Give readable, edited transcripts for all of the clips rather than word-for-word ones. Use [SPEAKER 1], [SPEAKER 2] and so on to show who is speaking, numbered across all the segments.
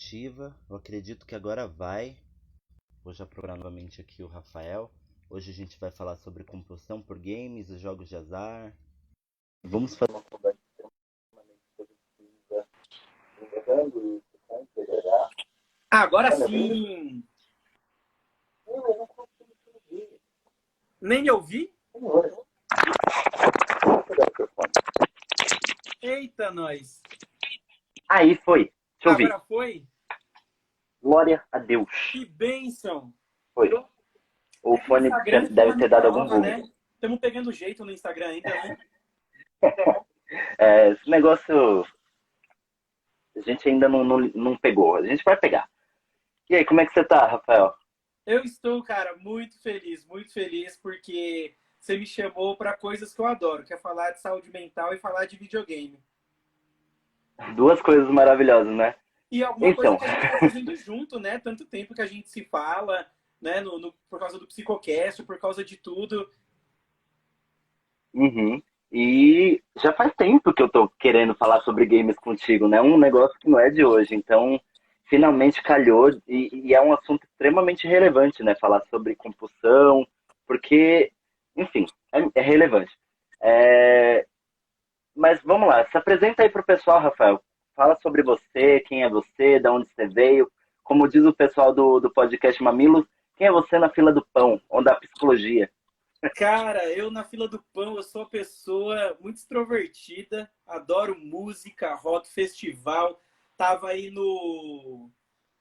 [SPEAKER 1] ativa. Eu acredito que agora vai. Vou já procurar novamente aqui o Rafael. Hoje a gente vai falar sobre compulsão por games e jogos de azar. Vamos fazer uma conversa extremamente positiva, lembrando isso, tá? Empoderar.
[SPEAKER 2] Agora
[SPEAKER 1] Tá me ouvindo?
[SPEAKER 2] sim!
[SPEAKER 1] Eu não consigo te ouvir.
[SPEAKER 2] Nem me ouvi?
[SPEAKER 1] Senhor, vamos pegar o microfone.
[SPEAKER 2] Eita, nós!
[SPEAKER 1] Aí foi. Deixa eu ouvir.
[SPEAKER 2] Agora foi?
[SPEAKER 1] Glória a Deus.
[SPEAKER 2] Que bênção!
[SPEAKER 1] Foi. O
[SPEAKER 2] É que o
[SPEAKER 1] fone
[SPEAKER 2] Instagram é
[SPEAKER 1] deve ter
[SPEAKER 2] ferramenta
[SPEAKER 1] dado algum
[SPEAKER 2] nova,
[SPEAKER 1] bug.
[SPEAKER 2] né? Estamos pegando jeito no Instagram ainda, né?
[SPEAKER 1] Esse negócio a gente ainda não pegou. A gente vai pegar. E aí, como é que você tá, Rafael?
[SPEAKER 2] Eu estou, cara, muito feliz, porque você me chamou para coisas que eu adoro, que é falar de saúde mental e falar de videogame.
[SPEAKER 1] Duas coisas maravilhosas, né?
[SPEAKER 2] E alguma coisa
[SPEAKER 1] Então,
[SPEAKER 2] que a gente está fazendo junto, né? Tanto tempo que a gente se fala, né? Por causa do Psicocast, por causa de tudo.
[SPEAKER 1] uhum. E já faz tempo que eu tô querendo falar sobre games contigo, né? Um negócio que não é de hoje. Então, finalmente calhou e é um assunto extremamente relevante, né? Falar sobre compulsão, porque, enfim, é relevante. É, mas vamos lá, se apresenta aí pro pessoal, Rafael. Fala sobre você, quem é você, de onde você veio. Como diz o pessoal do podcast Mamilos, quem é você na fila do pão, ou da psicologia?
[SPEAKER 2] Cara, eu na fila do pão, eu sou uma pessoa muito extrovertida, adoro música, rock, festival. Tava aí no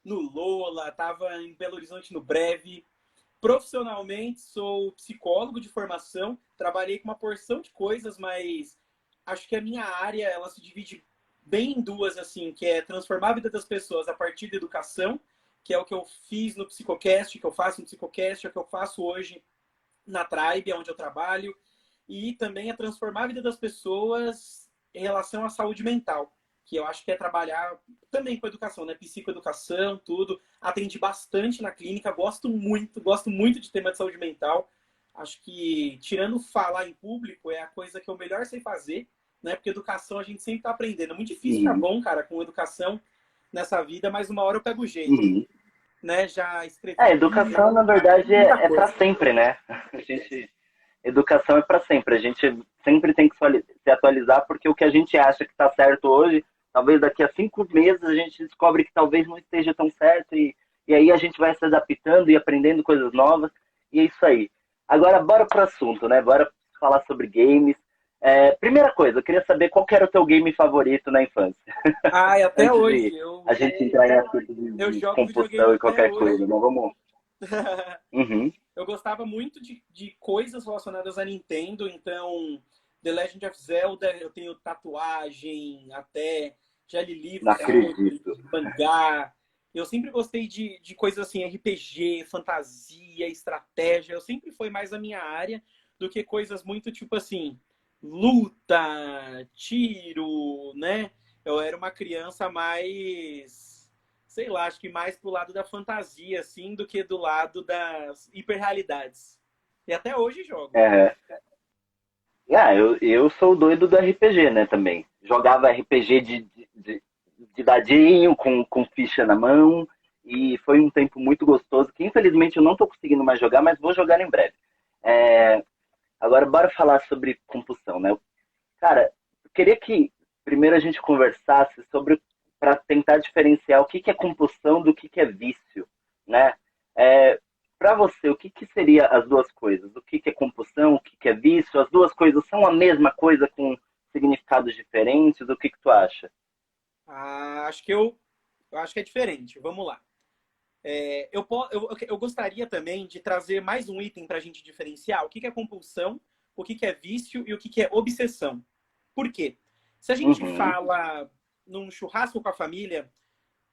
[SPEAKER 2] Lola, tava em Belo Horizonte no Breve. Profissionalmente, sou psicólogo de formação, trabalhei com uma porção de coisas, mas acho que a minha área, ela se divide bem em duas, assim, que é transformar a vida das pessoas a partir da educação, que é o que eu fiz no Psicocast, que eu faço no Psicocast, é o que eu faço hoje na Tribe, onde eu trabalho, e também a transformar a vida das pessoas em relação à saúde mental, que eu acho que é trabalhar também com educação, né? Psicoeducação, tudo. Atendi bastante na clínica, gosto muito de tema de saúde mental. Acho que, tirando falar em público, é a coisa que eu melhor sei fazer, né? Porque educação a gente sempre está aprendendo. É muito difícil ficar
[SPEAKER 1] Uhum,
[SPEAKER 2] bom, cara, com educação nessa vida, mas uma hora eu pego o jeito,
[SPEAKER 1] uhum.
[SPEAKER 2] né? Já escrevi
[SPEAKER 1] É,
[SPEAKER 2] livro,
[SPEAKER 1] educação, na
[SPEAKER 2] já fiz
[SPEAKER 1] verdade,
[SPEAKER 2] muita
[SPEAKER 1] é para
[SPEAKER 2] coisa.
[SPEAKER 1] sempre, né? A gente, educação é para sempre. A gente sempre tem que se atualizar, porque o que a gente acha que está certo hoje, talvez daqui a 5 meses a gente descobre que talvez não esteja tão certo, e aí a gente vai se adaptando e aprendendo coisas novas, e é isso aí. Agora, bora pro assunto, né? Bora falar sobre games. Primeira coisa, eu queria saber qual que era o teu game favorito na infância,
[SPEAKER 2] Ai, até
[SPEAKER 1] antes de
[SPEAKER 2] hoje.
[SPEAKER 1] a gente entrar em assunto
[SPEAKER 2] Eu
[SPEAKER 1] de
[SPEAKER 2] jogo videogame
[SPEAKER 1] compulsão e
[SPEAKER 2] até
[SPEAKER 1] qualquer coisa,
[SPEAKER 2] hoje.
[SPEAKER 1] não vamos. Uhum.
[SPEAKER 2] Eu gostava muito de coisas relacionadas a Nintendo, então The Legend of Zelda, eu tenho tatuagem, até já li
[SPEAKER 1] Não
[SPEAKER 2] livros sobre
[SPEAKER 1] acredito.
[SPEAKER 2] mangá. Eu sempre gostei de coisas assim, RPG, fantasia, estratégia. Eu sempre foi mais a minha área do que coisas muito tipo assim, luta, tiro, né? Eu era uma criança mais, sei lá, acho que mais pro lado da fantasia, assim, do que do lado das hiperrealidades. E até hoje jogo.
[SPEAKER 1] É. Eu sou o doido do RPG, né, também. Jogava RPG de dadinho, com ficha na mão, e foi um tempo muito gostoso, que infelizmente eu não tô conseguindo mais jogar, mas vou jogar em breve. É, agora, bora falar sobre compulsão, né? Cara, eu queria que primeiro a gente conversasse sobre, para tentar diferenciar o que que é compulsão do que é vício, né? É, para você, o que que seria as duas coisas? O que que é compulsão, o que que é vício? As duas coisas são a mesma coisa com significados diferentes? O que que tu acha?
[SPEAKER 2] Ah, eu acho que é diferente. Vamos lá. Eu gostaria também de trazer mais um item para a gente diferenciar o que é compulsão, o que é vício e o que é obsessão. Por quê? Se a gente
[SPEAKER 1] Uhum,
[SPEAKER 2] fala num churrasco com a família,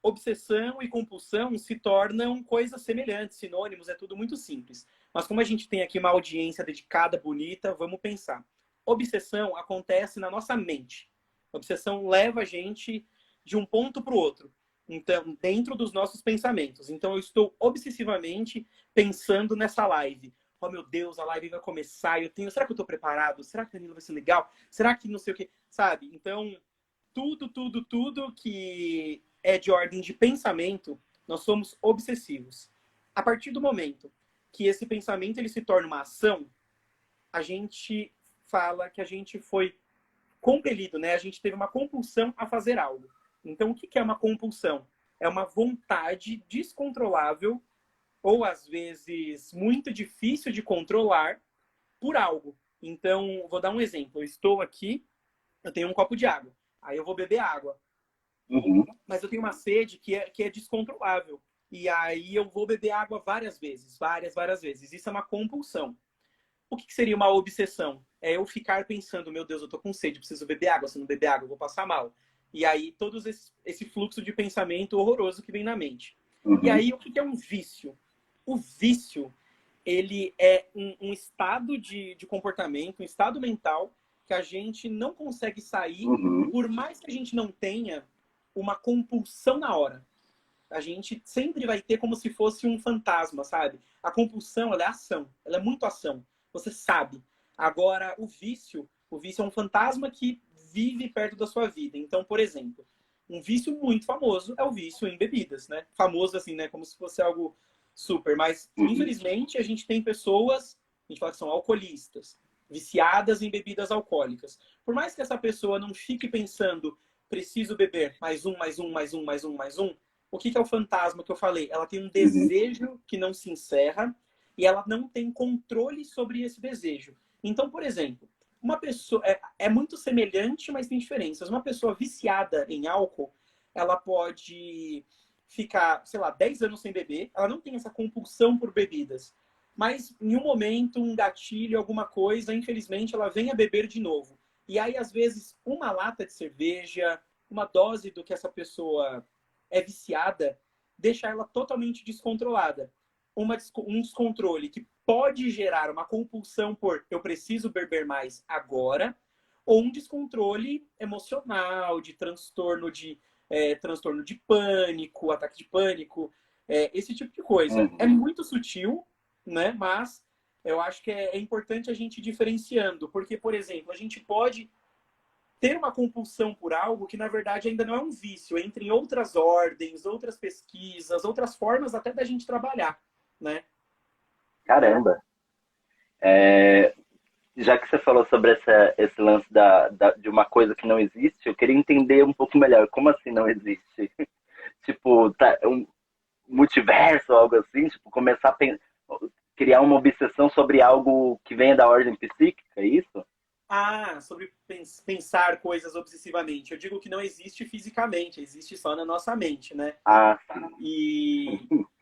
[SPEAKER 2] obsessão e compulsão se tornam coisas semelhantes, sinônimos, é tudo muito simples. Mas como a gente tem aqui uma audiência dedicada, bonita, vamos pensar. Obsessão acontece na nossa mente. Obsessão leva a gente de um ponto para o outro. Então, dentro dos nossos pensamentos. Então, eu estou obsessivamente pensando nessa live. Oh, meu Deus, a live vai começar. Será que eu estou preparado? Será que a Danilo vai ser legal? Será que não sei o quê? Sabe? Então, tudo que é de ordem de pensamento, nós somos obsessivos. A partir do momento que esse pensamento ele se torna uma ação, a gente fala que a gente foi compelido, né? A gente teve uma compulsão a fazer algo. Então, o que é uma compulsão? É uma vontade descontrolável ou, às vezes, muito difícil de controlar por algo. Então, vou dar um exemplo. Eu estou aqui, eu tenho um copo de água. Aí eu vou beber água.
[SPEAKER 1] Uhum.
[SPEAKER 2] Mas eu tenho uma sede que é descontrolável. E aí eu vou beber água várias vezes. Várias vezes. Isso é uma compulsão. O que seria uma obsessão? É eu ficar pensando, meu Deus, eu tô com sede, preciso beber água. Se não beber água, eu vou passar mal. E aí, todo esse fluxo de pensamento horroroso que vem na mente.
[SPEAKER 1] Uhum.
[SPEAKER 2] E aí, o que é um vício? O vício, ele é um estado de comportamento, um estado mental que a gente não consegue sair,
[SPEAKER 1] Uhum.
[SPEAKER 2] por mais que a gente não tenha uma compulsão na hora. A gente sempre vai ter como se fosse um fantasma, sabe? A compulsão, ela é ação. Ela é muito ação. Você sabe. Agora, o vício é um fantasma que vive perto da sua vida. Então, por exemplo, um vício muito famoso é o vício em bebidas, né? Famoso assim, né? Como se fosse algo super. Mas, infelizmente, a gente tem pessoas, a gente fala que são alcoolistas, viciadas em bebidas alcoólicas. Por mais que essa pessoa não fique pensando, preciso beber mais um, mais um, mais um, mais um, mais um, o que é o fantasma que eu falei? Ela tem um desejo que não se encerra e ela não tem controle sobre esse desejo. Então, por exemplo, uma pessoa é muito semelhante, mas tem diferenças. Uma pessoa viciada em álcool, ela pode ficar, sei lá, 10 anos sem beber, ela não tem essa compulsão por bebidas. Mas em um momento, um gatilho, alguma coisa, infelizmente, ela vem a beber de novo. E aí, às vezes, uma lata de cerveja, uma dose do que essa pessoa é viciada, deixa ela totalmente descontrolada. Um descontrole que pode gerar uma compulsão por eu preciso beber mais agora, ou um descontrole emocional, de transtorno de pânico, ataque de pânico, esse tipo de coisa. É muito sutil, né? Mas eu acho que é importante a gente ir diferenciando, porque, por exemplo, a gente pode ter uma compulsão por algo que, na verdade, ainda não é um vício, entra em outras ordens, outras pesquisas, outras formas até da gente trabalhar, né?
[SPEAKER 1] Caramba. Já que você falou sobre esse lance de uma coisa que não existe, eu queria entender um pouco melhor. Como assim não existe? Tipo, um multiverso ou algo assim? Tipo, começar a criar uma obsessão sobre algo que venha da ordem psíquica, é isso?
[SPEAKER 2] Ah, sobre pensar coisas obsessivamente. Eu digo que não existe fisicamente, existe só na nossa mente, né?
[SPEAKER 1] Ah, tá.
[SPEAKER 2] E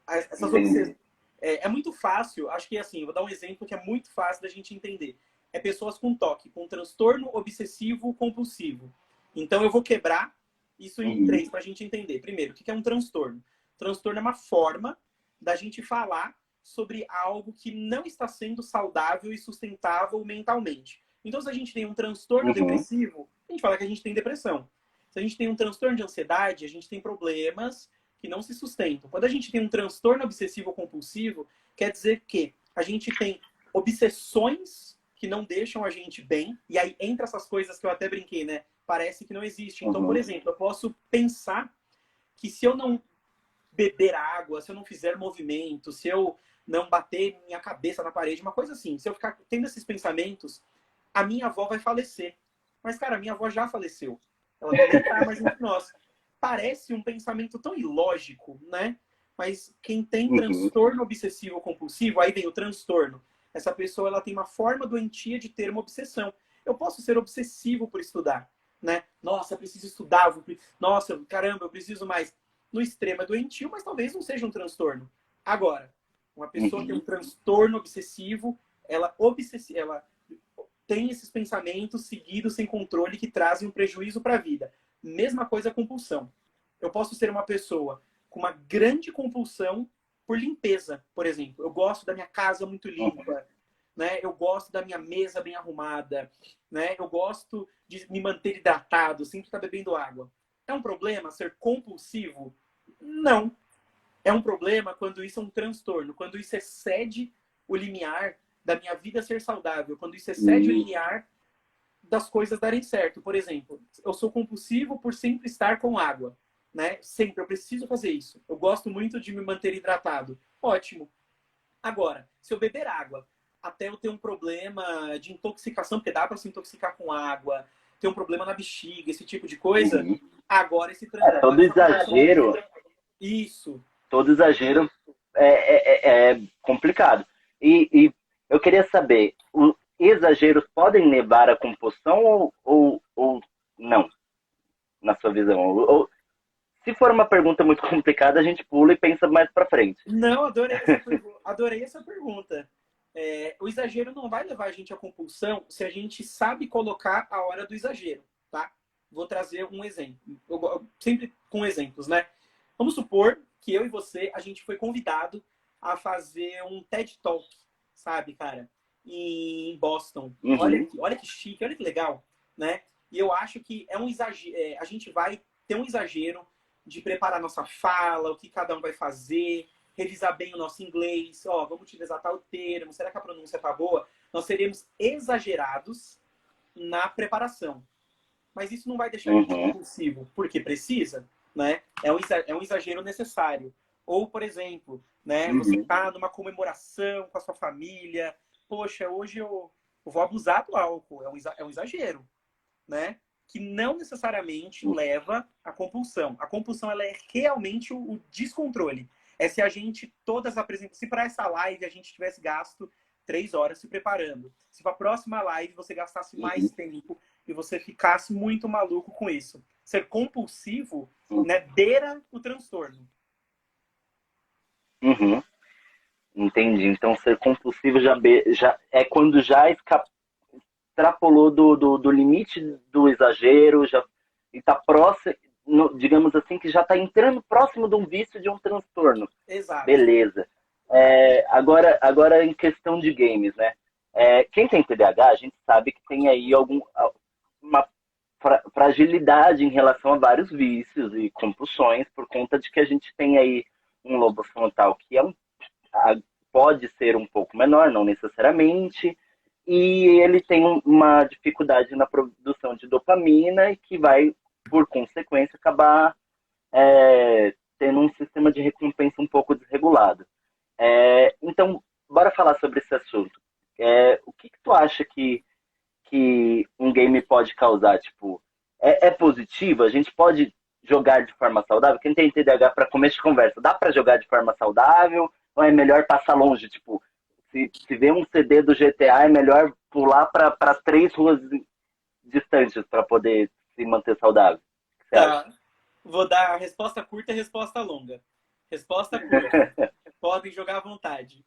[SPEAKER 2] essas
[SPEAKER 1] Entendi.
[SPEAKER 2] obsessões... É muito fácil, acho que assim, vou dar um exemplo que é muito fácil da gente entender. É pessoas com TOC, com transtorno obsessivo compulsivo. Então eu vou quebrar isso em três para a gente entender. Primeiro, o que é um transtorno? Transtorno é uma forma da gente falar sobre algo que não está sendo saudável e sustentável mentalmente. Então, se a gente tem um transtorno
[SPEAKER 1] Uhum.
[SPEAKER 2] depressivo, a gente fala que a gente tem depressão. Se a gente tem um transtorno de ansiedade, a gente tem problemas que não se sustentam. Quando a gente tem um transtorno obsessivo compulsivo, quer dizer que a gente tem obsessões que não deixam a gente bem, e aí entra essas coisas que eu até brinquei, né? Parece que não existe. Então, por
[SPEAKER 1] Uhum.
[SPEAKER 2] exemplo, eu posso pensar que se eu não beber água, se eu não fizer movimento, se eu não bater minha cabeça na parede, uma coisa assim, se eu ficar tendo esses pensamentos, a minha avó vai falecer. Mas, cara, a minha avó já faleceu. Ela nem tá mais entre nós. Parece um pensamento tão ilógico, né? Mas quem tem
[SPEAKER 1] Uhum.
[SPEAKER 2] transtorno obsessivo compulsivo, aí vem o transtorno. Essa pessoa ela tem uma forma doentia de ter uma obsessão. Eu posso ser obsessivo por estudar, né? Nossa, eu preciso estudar. Nossa, caramba, eu preciso mais. No extremo é doentio, mas talvez não seja um transtorno. Agora, uma pessoa que tem um transtorno obsessivo, ela tem esses pensamentos seguidos sem controle que trazem um prejuízo para a vida. Mesma coisa a compulsão. Eu posso ser uma pessoa com uma grande compulsão por limpeza, por exemplo. Eu gosto da minha casa muito limpa, né? Eu gosto da minha mesa bem arrumada, né? Eu gosto de me manter hidratado, sempre estar bebendo água. É um problema ser compulsivo? Não. É um problema quando isso é um transtorno, quando isso excede o limiar da minha vida ser saudável, quando isso excede o
[SPEAKER 1] Uhum.
[SPEAKER 2] limiar das coisas darem certo. Por exemplo, eu sou compulsivo por sempre estar com água. né? Sempre, eu preciso fazer isso. Eu gosto muito de me manter hidratado. Ótimo. Agora, se eu beber água até eu ter um problema de intoxicação, porque dá para se intoxicar com água, ter um problema na bexiga, esse tipo de coisa, agora esse
[SPEAKER 1] Todo exagero,
[SPEAKER 2] isso.
[SPEAKER 1] todo exagero é complicado. E eu queria saber, os exageros podem levar à compulsão ou não, na sua visão? Se for uma pergunta muito complicada, a gente pula e pensa mais para frente.
[SPEAKER 2] Não, adorei essa pergunta. O exagero não vai levar a gente à compulsão se a gente sabe colocar a hora do exagero, tá? Vou trazer um exemplo. Sempre com exemplos, né? Vamos supor que eu e você, a gente foi convidado a fazer um TED Talk, sabe, cara? Em Boston.
[SPEAKER 1] Uhum.
[SPEAKER 2] Olha que chique, olha que legal, né? E eu acho que é um exagero, a gente vai ter um exagero de preparar nossa fala, o que cada um vai fazer, revisar bem o nosso inglês, vamos utilizar tal termo, será que a pronúncia tá boa? Nós seremos exagerados na preparação. Mas isso não vai deixar a gente compulsivo, porque precisa, né? É um exagero necessário. Ou, por exemplo, né, você tá numa comemoração com a sua família, poxa, hoje eu vou abusar do álcool, é um exagero, né? Que não necessariamente leva à compulsão. A compulsão ela é realmente o descontrole. É se a gente todas apresentam. Se para essa live a gente tivesse gasto 3 horas se preparando. Se para a próxima live você gastasse mais tempo e você ficasse muito maluco com isso. Ser compulsivo, né, beira o transtorno.
[SPEAKER 1] Uhum. Entendi. Então, ser compulsivo já é quando já extrapolou do limite do exagero, já está próximo, digamos assim, que já está entrando próximo de um vício, de um transtorno.
[SPEAKER 2] Exato.
[SPEAKER 1] Beleza. Agora, em questão de games, né? Quem tem TDAH, a gente sabe que tem aí uma fragilidade em relação a vários vícios e compulsões, por conta de que a gente tem aí um lobo frontal que pode ser um pouco menor, não necessariamente, e ele tem uma dificuldade na produção de dopamina e que vai, por consequência, acabar tendo um sistema de recompensa um pouco desregulado. Então, bora falar sobre esse assunto. O que tu acha que um game pode causar? Tipo, é positivo? A gente pode jogar de forma saudável? Quem tem TDAH, para começo de conversa, dá para jogar de forma saudável? Ou é melhor passar longe? Tipo, se vê um CD do GTA, é melhor pular para 3 ruas distantes para poder se manter saudável? O que você acha?
[SPEAKER 2] Tá. Vou dar a resposta curta e a resposta longa. Resposta curta. Podem jogar à vontade.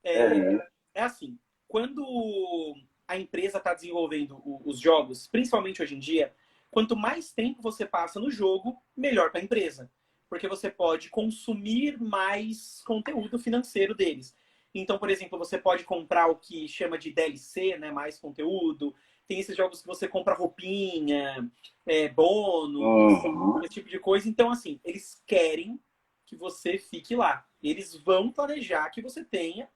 [SPEAKER 2] É assim, quando a empresa está desenvolvendo os jogos, principalmente hoje em dia, quanto mais tempo você passa no jogo, melhor para a empresa. Porque você pode consumir mais conteúdo financeiro deles. Então, por exemplo, você pode comprar o que chama de DLC, né, mais conteúdo. Tem esses jogos que você compra roupinha, bônus, esse tipo de coisa. Então, assim, eles querem que você fique lá. Eles vão planejar que você tenha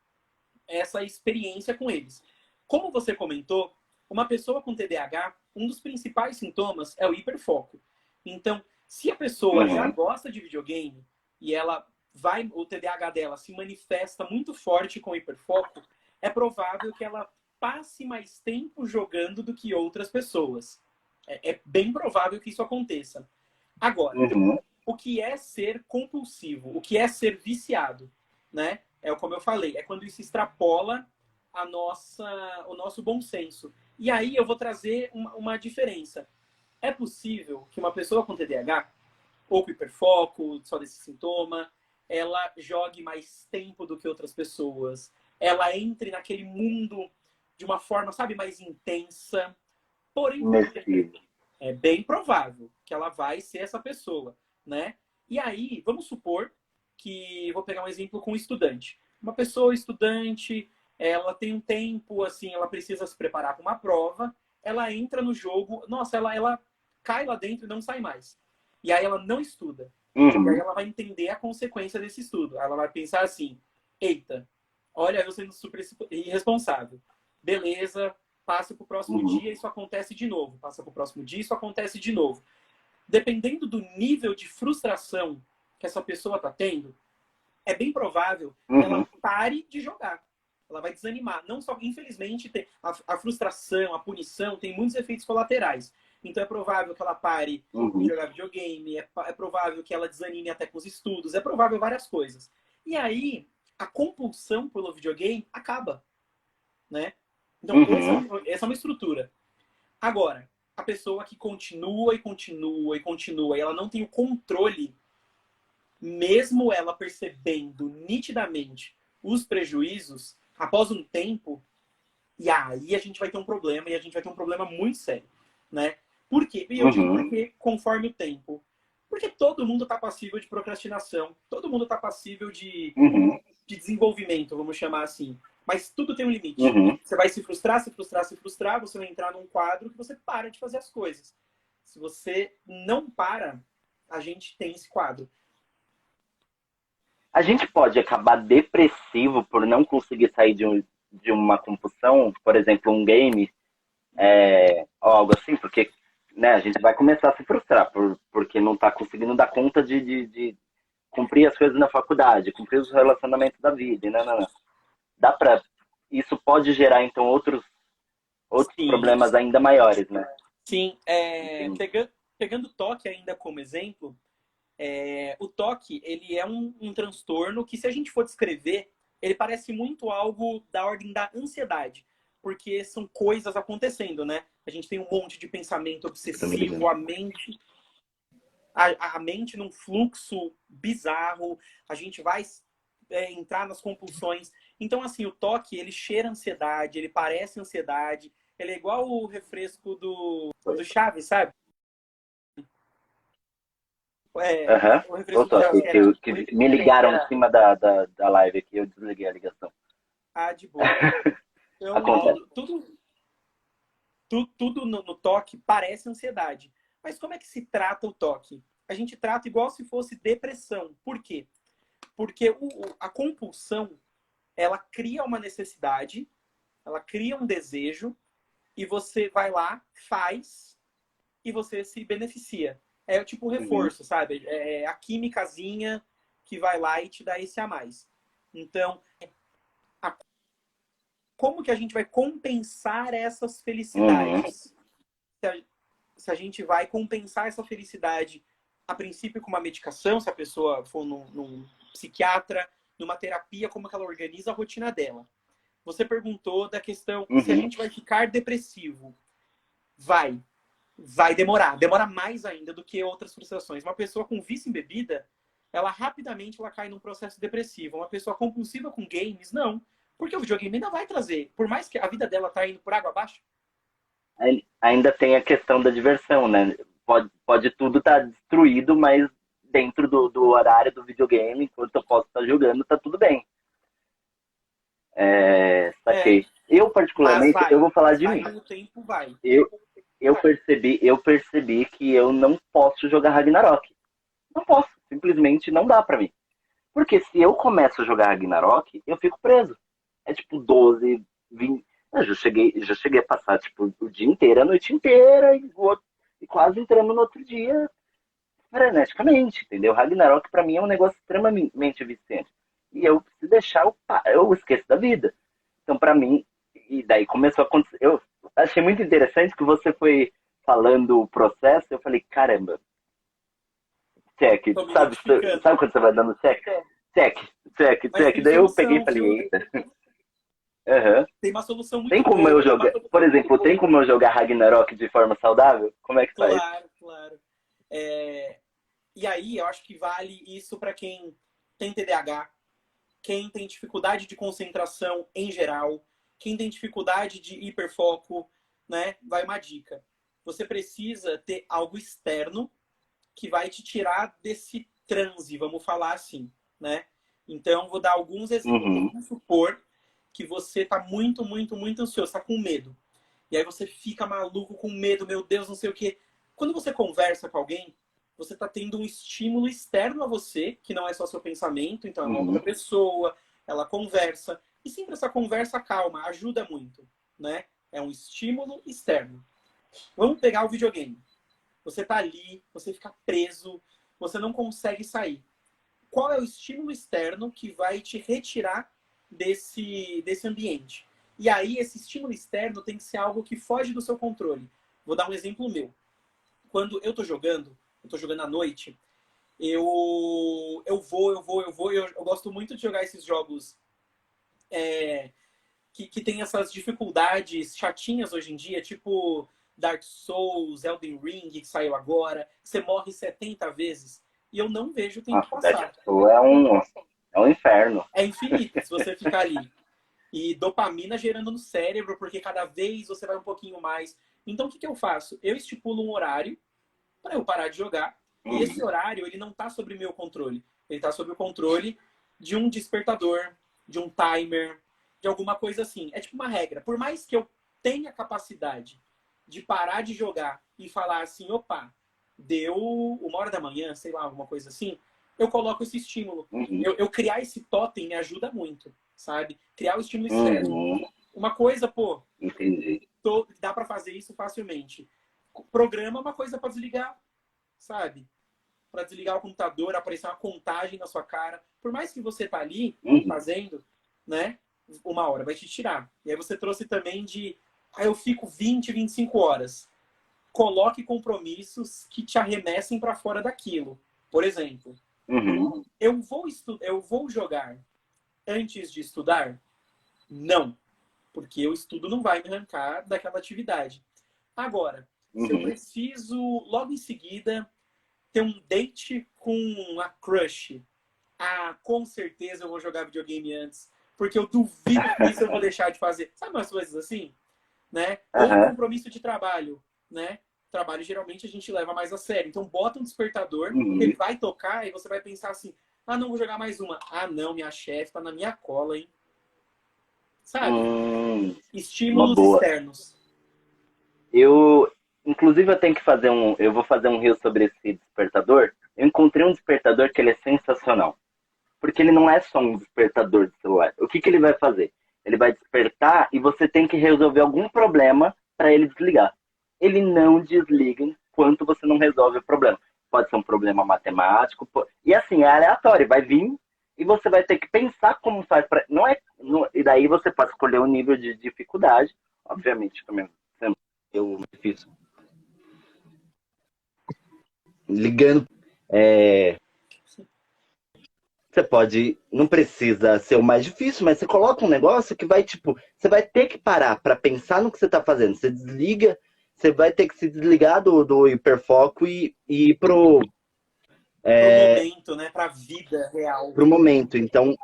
[SPEAKER 2] essa experiência com eles. Como você comentou, uma pessoa com TDAH, um dos principais sintomas é o hiperfoco. Então, se a pessoa já gosta de videogame e o TDAH dela se manifesta muito forte com hiperfoco, é provável que ela passe mais tempo jogando do que outras pessoas. É bem provável que isso aconteça. Agora, o que é ser compulsivo? O que é ser viciado? Né? Como eu falei, é quando isso extrapola o nosso bom senso. E aí eu vou trazer uma diferença. É possível que uma pessoa com TDAH, ou com hiperfoco, só desse sintoma, ela jogue mais tempo do que outras pessoas. Ela entre naquele mundo de uma forma, sabe, mais intensa. Porém, é bem provável que ela vai ser essa pessoa, né? E aí, vamos supor que... Vou pegar um exemplo com um estudante. Uma pessoa estudante, ela tem um tempo, assim, ela precisa se preparar para uma prova, ela entra no jogo, nossa, ela cai lá dentro e não sai mais. E aí ela não estuda. E aí ela vai entender a consequência desse estudo. Ela vai pensar assim, eita, olha, eu sendo super irresponsável. Beleza, passa para o próximo dia, isso acontece de novo. Passa para o próximo dia, isso acontece de novo. dependendo do nível de frustração que essa pessoa está tendo, é bem provável que ela pare de jogar. Ela vai desanimar. Não só, infelizmente, a frustração, a punição tem muitos efeitos colaterais. Então é provável que ela pare de jogar videogame, é provável que ela desanime até com os estudos, é provável várias coisas. E aí, a compulsão pelo videogame acaba, né? Então, essa é uma estrutura. Agora, a pessoa que continua e continua e continua, e ela não tem o controle, mesmo ela percebendo nitidamente os prejuízos, após um tempo, e aí a gente vai ter um problema, e a gente vai ter um problema muito sério, né? Por quê? E eu digo por quê conforme o tempo. Porque todo mundo está passível de procrastinação, todo mundo está passível de desenvolvimento, vamos chamar assim. Mas tudo tem um limite. Você vai se frustrar, se frustrar, se frustrar, você vai entrar num quadro que você para de fazer as coisas. Se você não para, a gente tem esse quadro.
[SPEAKER 1] A gente pode acabar depressivo por não conseguir sair de uma compulsão, por exemplo, um game, ou algo assim, porque, né, a gente vai começar a se frustrar porque não está conseguindo dar conta de cumprir as coisas na faculdade, cumprir os relacionamentos da vida, não. Dá pra... Isso pode gerar, então, outros problemas ainda maiores, né?
[SPEAKER 2] Sim, pegando o toque ainda como exemplo, o toque, ele é um transtorno que, se a gente for descrever, ele parece muito algo da ordem da ansiedade, porque são coisas acontecendo, né? A gente tem um monte de pensamento obsessivo, a mente num fluxo bizarro, a gente vai entrar nas compulsões. Então, assim, o toque, ele cheira ansiedade, ele parece ansiedade, ele é igual o refresco do Chaves, sabe? O refresco do Chaves,
[SPEAKER 1] que me ligaram em cima da live aqui, eu desliguei a ligação.
[SPEAKER 2] De boa. Então, tudo no toque parece ansiedade. Mas como é que se trata o toque? A gente trata igual se fosse depressão. Por quê? Porque a compulsão, ela cria uma necessidade, ela cria um desejo, e você vai lá, faz, e você se beneficia. É tipo reforço, sabe? É a químicazinha que vai lá e te dá esse a mais. Então, como que a gente vai compensar essas felicidades? Se a gente vai compensar essa felicidade, a princípio com uma medicação, se a pessoa for num psiquiatra, numa terapia, como que ela organiza a rotina dela. Você perguntou da questão se a gente vai ficar depressivo. Vai demorar. Demora mais ainda do que outras frustrações. Uma pessoa com vício em bebida, ela rapidamente cai num processo depressivo. Uma pessoa compulsiva com games, não. Porque o videogame ainda vai trazer. Por mais que a vida dela tá indo por água abaixo.
[SPEAKER 1] Ainda tem a questão da diversão, né? Pode tudo estar destruído, mas dentro do horário do videogame, enquanto eu posso estar jogando, tá tudo bem. Saquei. Eu, particularmente, eu vou falar de mim.
[SPEAKER 2] No tempo, vai.
[SPEAKER 1] Eu percebi que eu não posso jogar Ragnarok. Não posso. Simplesmente não dá pra mim. Porque se eu começo a jogar Ragnarok, eu fico preso. É tipo 12, 20... Eu já cheguei a passar tipo, o dia inteiro, a noite inteira, e quase entrando no outro dia freneticamente, entendeu? Ragnarok pra mim é um negócio extremamente viciante. E eu, se deixar, eu esqueço da vida. Então, pra mim, e daí começou a acontecer. Eu achei muito interessante que você foi falando o processo, eu falei, caramba, check, sabe quando você vai dando check? Check. Daí eu peguei e falei, eita.
[SPEAKER 2] Tem uma solução muito
[SPEAKER 1] Tem como
[SPEAKER 2] boa,
[SPEAKER 1] eu jogar, por exemplo, tem como eu jogar Ragnarok de forma saudável? Como é que faz?
[SPEAKER 2] Claro. E aí, eu acho que vale isso para quem tem TDAH, quem tem dificuldade de concentração em geral, quem tem dificuldade de hiperfoco, né? Vai uma dica. Você precisa ter algo externo que vai te tirar desse transe, vamos falar assim, né? Então, vou dar alguns exemplos. Vamos supor que você está muito ansioso, está com medo. E aí você fica maluco com medo, meu Deus, não sei o quê. Quando você conversa com alguém, você está tendo um estímulo externo a você, que não é só seu pensamento, então é uma outra pessoa, ela conversa. E sempre essa conversa calma, ajuda muito, né? É um estímulo externo. Vamos pegar o videogame. Você tá ali, você fica preso, você não consegue sair. Qual é o estímulo externo que vai te retirar desse ambiente? E aí, esse estímulo externo tem que ser algo que foge do seu controle. Vou dar um exemplo meu. Quando eu tô jogando à noite, eu gosto muito de jogar esses jogos que tem essas dificuldades chatinhas hoje em dia, tipo Dark Souls, Elden Ring, que saiu agora, que você morre 70 vezes, e eu não vejo o tempo
[SPEAKER 1] Nossa,
[SPEAKER 2] passar.
[SPEAKER 1] Dead Souls é um inferno.
[SPEAKER 2] É infinito se você ficar ali. E dopamina gerando no cérebro, porque cada vez você vai um pouquinho mais. Então, o que eu faço? Eu estipulo um horário para eu parar de jogar, e esse horário, ele não está sob meu controle. Ele está sob o controle de um despertador, de um timer, de alguma coisa assim. É tipo uma regra. Por mais que eu tenha capacidade de parar de jogar e falar assim, opa, deu 1h da manhã, sei lá, alguma coisa assim, eu coloco esse estímulo. Eu criar esse totem me ajuda muito, sabe? Criar o estímulo externo. Uma coisa, pô,
[SPEAKER 1] Entendi.
[SPEAKER 2] dá para fazer isso facilmente. Programa uma coisa para desligar, sabe? Para desligar o computador, aparecer uma contagem na sua cara. Por mais que você tá ali fazendo, né? 1h vai te tirar. E aí você trouxe também eu fico 20, 25 horas. Coloque compromissos que te arremessem para fora daquilo. Por exemplo, eu vou jogar antes de estudar? Não. Porque o estudo não vai me arrancar daquela atividade. Agora, se eu preciso, logo em seguida, ter um date com a crush, com certeza eu vou jogar videogame antes. Porque eu duvido que isso eu vou deixar de fazer. Sabe umas coisas assim? Né? Ou um compromisso de trabalho, né? Trabalho, geralmente, a gente leva mais a sério. Então, bota um despertador, ele vai tocar e você vai pensar assim, não, vou jogar mais uma. Não, minha chefe tá na minha cola, hein? Sabe?
[SPEAKER 1] Uma
[SPEAKER 2] Estímulos
[SPEAKER 1] boa.
[SPEAKER 2] externos.
[SPEAKER 1] Inclusive, eu vou fazer um reel sobre esse despertador. Eu encontrei um despertador que ele é sensacional. Porque ele não é só um despertador de celular. O que ele vai fazer? Ele vai despertar e você tem que resolver algum problema para ele desligar. Ele não desliga enquanto você não resolve o problema. Pode ser um problema matemático. E assim, é aleatório. Vai vir e você vai ter que pensar como faz para. E daí você pode escolher o nível de dificuldade. Obviamente, também. Eu fiz ligando. Você pode, não precisa ser o mais difícil, mas você coloca um negócio que vai, tipo, você vai ter que parar para pensar no que você tá fazendo. Você desliga, você vai ter que se desligar do hiperfoco e ir pro
[SPEAKER 2] momento, né? Pra vida real.
[SPEAKER 1] momento. Então,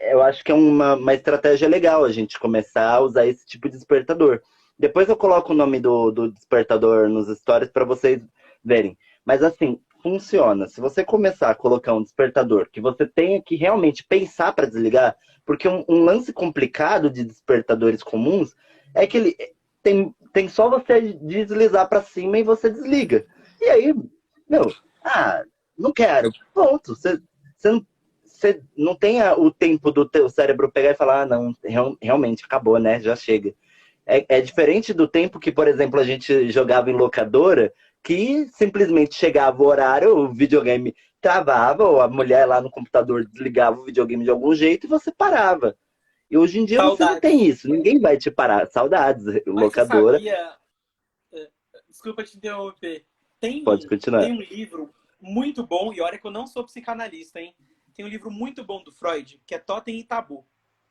[SPEAKER 1] eu acho que é uma estratégia legal a gente começar a usar esse tipo de despertador. Depois eu coloco o nome do despertador nos stories para vocês verem. Mas assim, funciona. Se você começar a colocar um despertador que você tenha que realmente pensar para desligar, porque um lance complicado de despertadores comuns é que ele tem só você deslizar para cima e você desliga. E aí, meu, não quero. Pronto. Você não tem o tempo do teu cérebro pegar e falar, não, realmente acabou, né? Já chega. É diferente do tempo que, por exemplo, a gente jogava em locadora, que simplesmente chegava o horário, o videogame travava, ou a mulher lá no computador desligava o videogame de algum jeito e você parava. E hoje em dia você não
[SPEAKER 2] Saudades.
[SPEAKER 1] tem isso, ninguém vai te parar. Saudades,
[SPEAKER 2] Mas você
[SPEAKER 1] locadora.
[SPEAKER 2] sabia... Desculpa te interromper.
[SPEAKER 1] Pode continuar.
[SPEAKER 2] Tem um livro muito bom, e olha que eu não sou psicanalista, hein? Tem um livro muito bom do Freud, que é Totem e Tabu.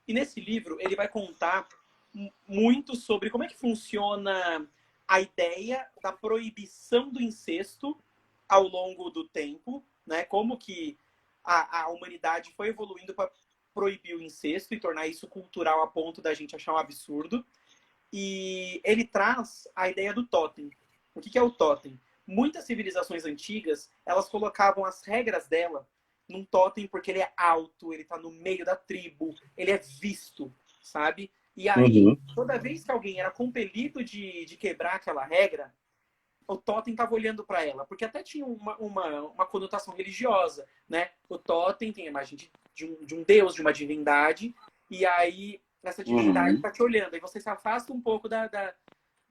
[SPEAKER 2] E nesse livro ele vai contar muito sobre como é que funciona a ideia da proibição do incesto ao longo do tempo, né? Como que a humanidade foi evoluindo para proibir o incesto e tornar isso cultural a ponto da gente achar um absurdo. E ele traz a ideia do totem. O que é o totem? Muitas civilizações antigas, elas colocavam as regras dela num totem porque ele é alto, ele está no meio da tribo, ele é visto, sabe? E aí, toda vez que alguém era compelido de quebrar aquela regra, o totem estava olhando para ela, porque até tinha uma conotação religiosa, né? O totem tem a imagem de um deus, de uma divindade, e aí essa divindade está te olhando, aí você se afasta um pouco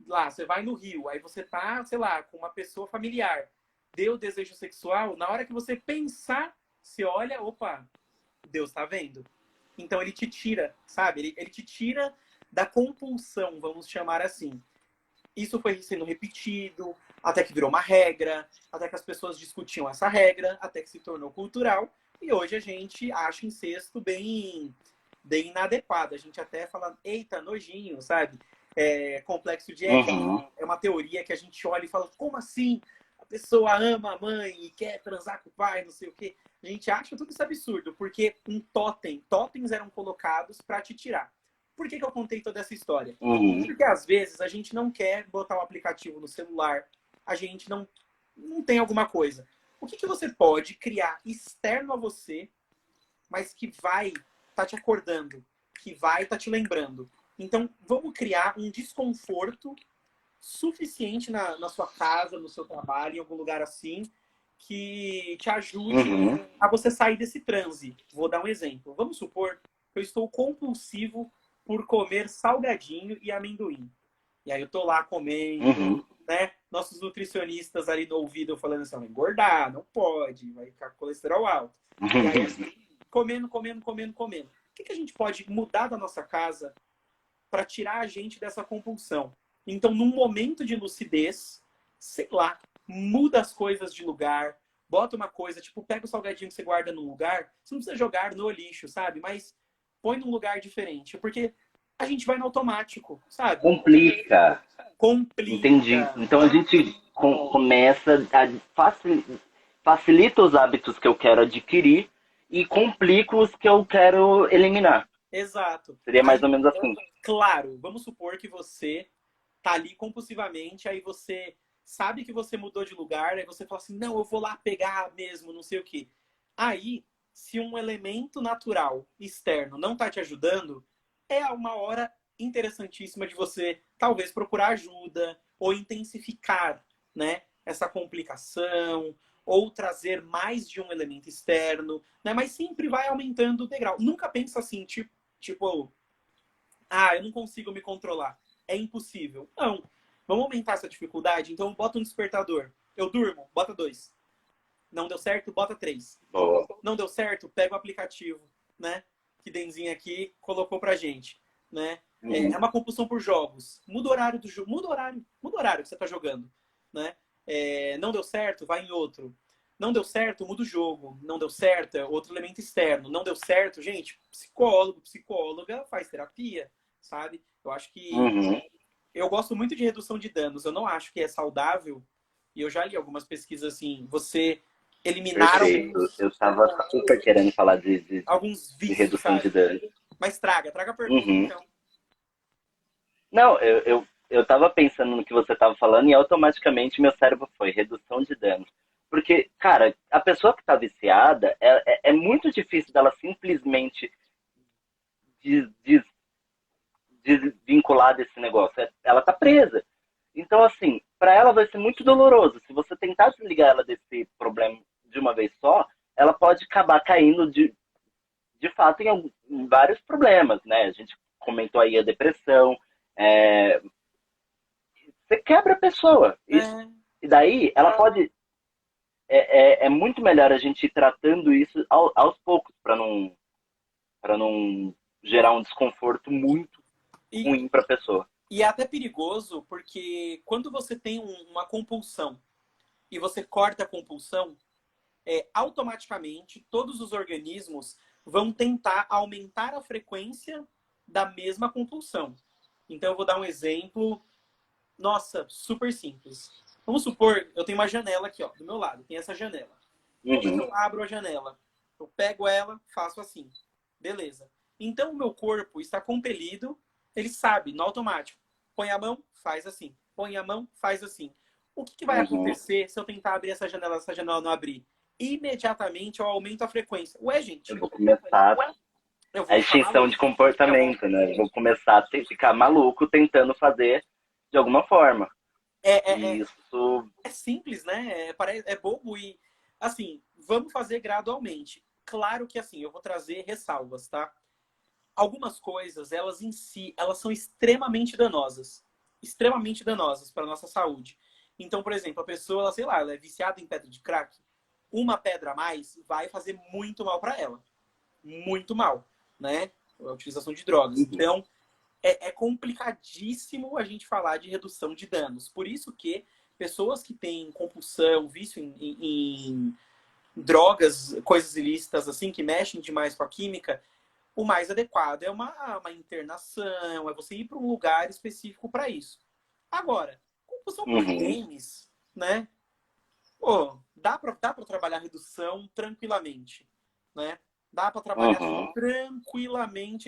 [SPEAKER 2] lá, você vai no Rio, aí você tá, sei lá, com uma pessoa familiar, deu desejo sexual, na hora que você pensar, você olha, opa, Deus tá vendo. Então ele te tira, sabe? Ele te tira da compulsão, vamos chamar assim. Isso foi sendo repetido, até que virou uma regra, até que as pessoas discutiam essa regra, até que se tornou cultural, e hoje a gente acha incesto bem inadequado. A gente até fala, eita, nojinho, sabe? Complexo de Édipo é uma teoria que a gente olha e fala, como assim? A pessoa ama a mãe e quer transar com o pai, não sei o quê. A gente acha tudo isso absurdo, porque totens eram colocados para te tirar. Por que eu contei toda essa história? Porque às vezes a gente não quer botar o aplicativo no celular, a gente não tem alguma coisa. O que você pode criar externo a você, mas que vai tá te acordando, que vai tá te lembrando? Então, vamos criar um desconforto suficiente na sua casa, no seu trabalho, em algum lugar assim, que te ajude a você sair desse transe. Vou dar um exemplo. Vamos supor que eu estou compulsivo por comer salgadinho e amendoim. E aí eu tô lá comendo, né? Nossos nutricionistas ali no ouvido falando assim, engordar, não pode, vai ficar com colesterol alto. E aí assim, comendo. O que a gente pode mudar da nossa casa para tirar a gente dessa compulsão? Então, num momento de lucidez, sei lá, muda as coisas de lugar, bota uma coisa, tipo, pega o salgadinho que você guarda num lugar, você não precisa jogar no lixo, sabe? Mas põe num lugar diferente, porque a gente vai no automático, sabe?
[SPEAKER 1] Complica.
[SPEAKER 2] Complica.
[SPEAKER 1] Entendi. Então a gente começa a facilita os hábitos que eu quero adquirir e complica os que eu quero eliminar.
[SPEAKER 2] Exato.
[SPEAKER 1] Seria mais ou menos assim.
[SPEAKER 2] Claro, vamos supor que você tá ali compulsivamente, aí você sabe que você mudou de lugar, aí você fala assim, não, eu vou lá pegar mesmo, não sei o quê. Aí, se um elemento natural externo não tá te ajudando, é uma hora interessantíssima de você talvez procurar ajuda ou intensificar, né, essa complicação ou trazer mais de um elemento externo, né? Mas sempre vai aumentando o degrau. Nunca pensa assim, tipo, eu não consigo me controlar. É impossível. Não. Vamos aumentar essa dificuldade? Então, bota um despertador. Eu durmo, bota 2. Não deu certo, bota 3.
[SPEAKER 1] Boa.
[SPEAKER 2] Não deu certo, pega o aplicativo, né? Que Denzinho aqui colocou pra gente, né? É uma compulsão por jogos. Muda o horário do jogo. Muda o horário que você tá jogando, né? Não deu certo, vai em outro. Não deu certo, muda o jogo. Não deu certo, é outro elemento externo. Não deu certo, gente, psicólogo, psicóloga faz terapia, sabe? Eu acho que eu gosto muito de redução de danos. Eu não acho que é saudável. E eu já li algumas pesquisas assim, você eliminar
[SPEAKER 1] eu estava super querendo falar de
[SPEAKER 2] alguns vícios,
[SPEAKER 1] redução
[SPEAKER 2] sabe?
[SPEAKER 1] de danos.
[SPEAKER 2] Mas traga a pergunta, então.
[SPEAKER 1] Não, eu tava pensando no que você tava falando e automaticamente meu cérebro foi redução de danos. Porque, cara, a pessoa que tá viciada, é muito difícil dela simplesmente desvincular desse negócio. Ela tá presa. Então, assim, para ela vai ser muito doloroso. Se você tentar desligar ela desse problema de uma vez só, ela pode acabar caindo de fato em vários problemas, né? A gente comentou aí a depressão. Você quebra a pessoa. E daí ela pode. É muito melhor a gente ir tratando isso aos poucos, para não gerar um desconforto muito ruim para a pessoa.
[SPEAKER 2] E é até perigoso, porque quando você tem uma compulsão e você corta a compulsão, automaticamente todos os organismos vão tentar aumentar a frequência da mesma compulsão. Então eu vou dar um exemplo, super simples. Vamos supor, eu tenho uma janela aqui, ó, do meu lado, tem essa janela. Quando eu abro a janela, eu pego ela, faço assim. Beleza. Então o meu corpo está compelido, ele sabe, no automático. Põe a mão, faz assim. Põe a mão, faz assim. O que vai acontecer se eu tentar abrir essa janela não abrir? Imediatamente eu aumento a frequência. Ué, gente.
[SPEAKER 1] Eu vou começar a extinção de comportamento, né? Eu vou começar a ficar maluco tentando fazer de alguma forma. Isso
[SPEAKER 2] é simples, né? É bobo e, assim, vamos fazer gradualmente. Claro que, assim, eu vou trazer ressalvas, tá? Algumas coisas, elas em si, elas são extremamente danosas. extremamente danosas para a nossa saúde. Então, por exemplo, a pessoa, ela, sei lá, ela é viciada em pedra de crack, uma pedra a mais vai fazer muito mal para ela. Muito mal, né? A utilização de drogas.
[SPEAKER 1] Uhum.
[SPEAKER 2] Então, é complicadíssimo a gente falar de redução de danos. Por isso que pessoas que têm compulsão, vício em drogas, coisas ilícitas, assim, que mexem demais com a química, o mais adequado é uma internação, é você ir para um lugar específico para isso. Agora, compulsão por games, né? Pô, dá para trabalhar redução tranquilamente, né? Dá para trabalhar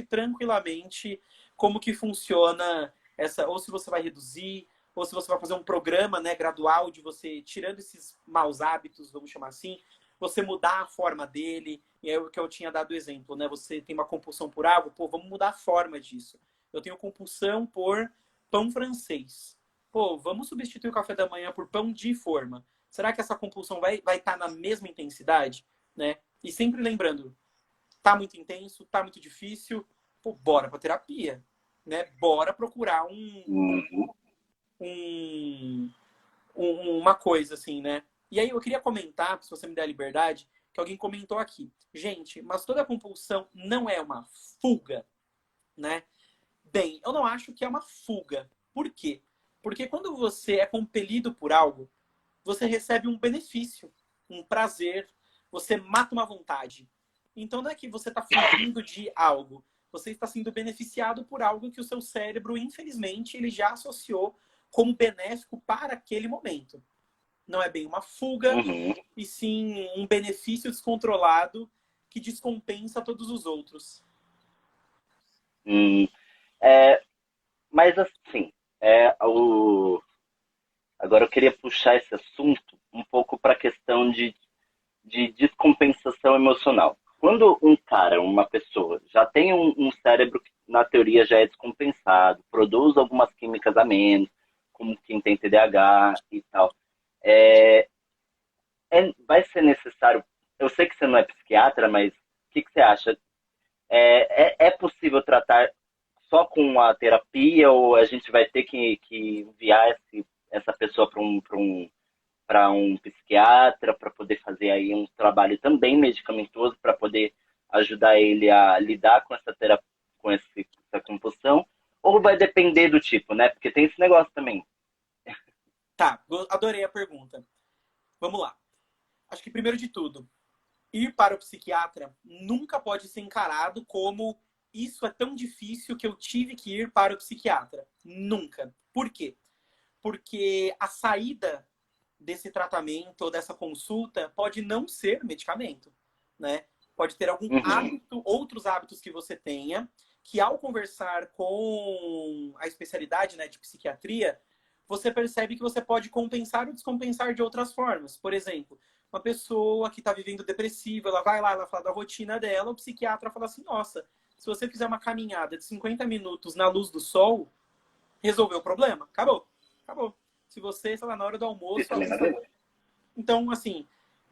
[SPEAKER 2] tranquilamente como que funciona essa, ou se você vai reduzir, ou se você vai fazer um programa, né, gradual de você tirando esses maus hábitos, vamos chamar assim, você mudar a forma dele, e é o que eu tinha dado exemplo, né? Você tem uma compulsão por algo, pô, vamos mudar a forma disso. Eu tenho compulsão por pão francês. Pô, vamos substituir o café da manhã por pão de forma. Será que essa compulsão vai estar na mesma intensidade, né? E sempre lembrando, tá muito intenso, tá muito difícil, pô, bora pra terapia, né? Bora procurar uma coisa assim, né? E aí eu queria comentar, se você me der a liberdade, que alguém comentou aqui. Gente, mas toda compulsão não é uma fuga, né? Bem, eu não acho que é uma fuga. Por quê? Porque quando você é compelido por algo, você recebe um benefício, um prazer, você mata uma vontade. Então não é que você está fugindo de algo, você está sendo beneficiado por algo que o seu cérebro, infelizmente, ele já associou como benéfico para aquele momento. Não é bem uma fuga, e sim um benefício descontrolado que descompensa todos os outros.
[SPEAKER 1] Mas assim, agora eu queria puxar esse assunto um pouco para a questão de descompensação emocional. Quando um cara, uma pessoa, já tem um cérebro que, na teoria, já é descompensado, produz algumas químicas a menos, como quem tem TDAH e tal, é, vai ser necessário. Eu sei que você não é psiquiatra, mas o que você acha? É possível tratar só com a terapia ou a gente vai ter que enviar essa pessoa para um psiquiatra para poder fazer aí um trabalho também medicamentoso para poder ajudar ele a lidar com essa terapia, essa compulsão? Ou vai depender do tipo, né? Porque tem esse negócio também.
[SPEAKER 2] Tá, adorei a pergunta. Vamos lá. Acho que primeiro de tudo, ir para o psiquiatra nunca pode ser encarado como isso é tão difícil que eu tive que ir para o psiquiatra. Nunca. Por quê? Porque a saída desse tratamento ou dessa consulta pode não ser medicamento, né? Pode ter algum hábito, outros hábitos que você tenha, que ao conversar com a especialidade, né, de psiquiatria, você percebe que você pode compensar ou descompensar de outras formas. Por exemplo, uma pessoa que está vivendo depressiva, ela vai lá, ela fala da rotina dela, o psiquiatra fala assim, nossa, se você fizer uma caminhada de 50 minutos na luz do sol, resolveu o problema? Acabou. Acabou. Se você, sei lá, na hora do almoço... Então, assim,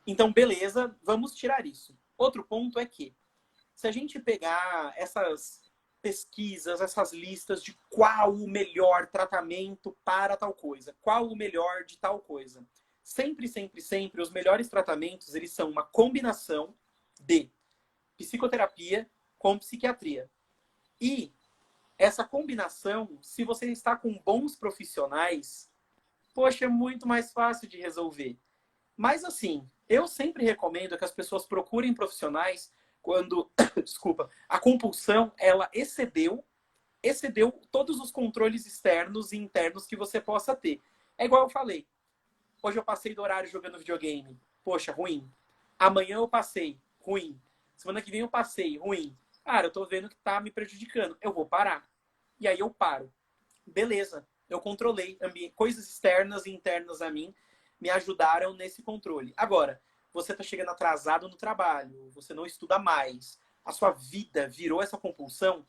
[SPEAKER 2] então, beleza, vamos tirar isso. Outro ponto é que, se a gente pegar essas pesquisas, essas listas de qual o melhor tratamento para tal coisa, qual o melhor de tal coisa, sempre, os melhores tratamentos, eles são uma combinação de psicoterapia com psiquiatria. E essa combinação, se você está com bons profissionais, poxa, é muito mais fácil de resolver. Mas assim, eu sempre recomendo que as pessoas procurem profissionais quando, desculpa, a compulsão, ela excedeu todos os controles externos e internos que você possa ter. É igual eu falei, hoje eu passei do horário jogando videogame, poxa, ruim. Amanhã eu passei, ruim. Semana que vem eu passei, ruim. Cara, eu tô vendo que tá me prejudicando, eu vou parar. E aí eu paro. Beleza, eu controlei. Coisas externas e internas a mim me ajudaram nesse controle. Agora, você está chegando atrasado no trabalho, você não estuda mais, a sua vida virou essa compulsão,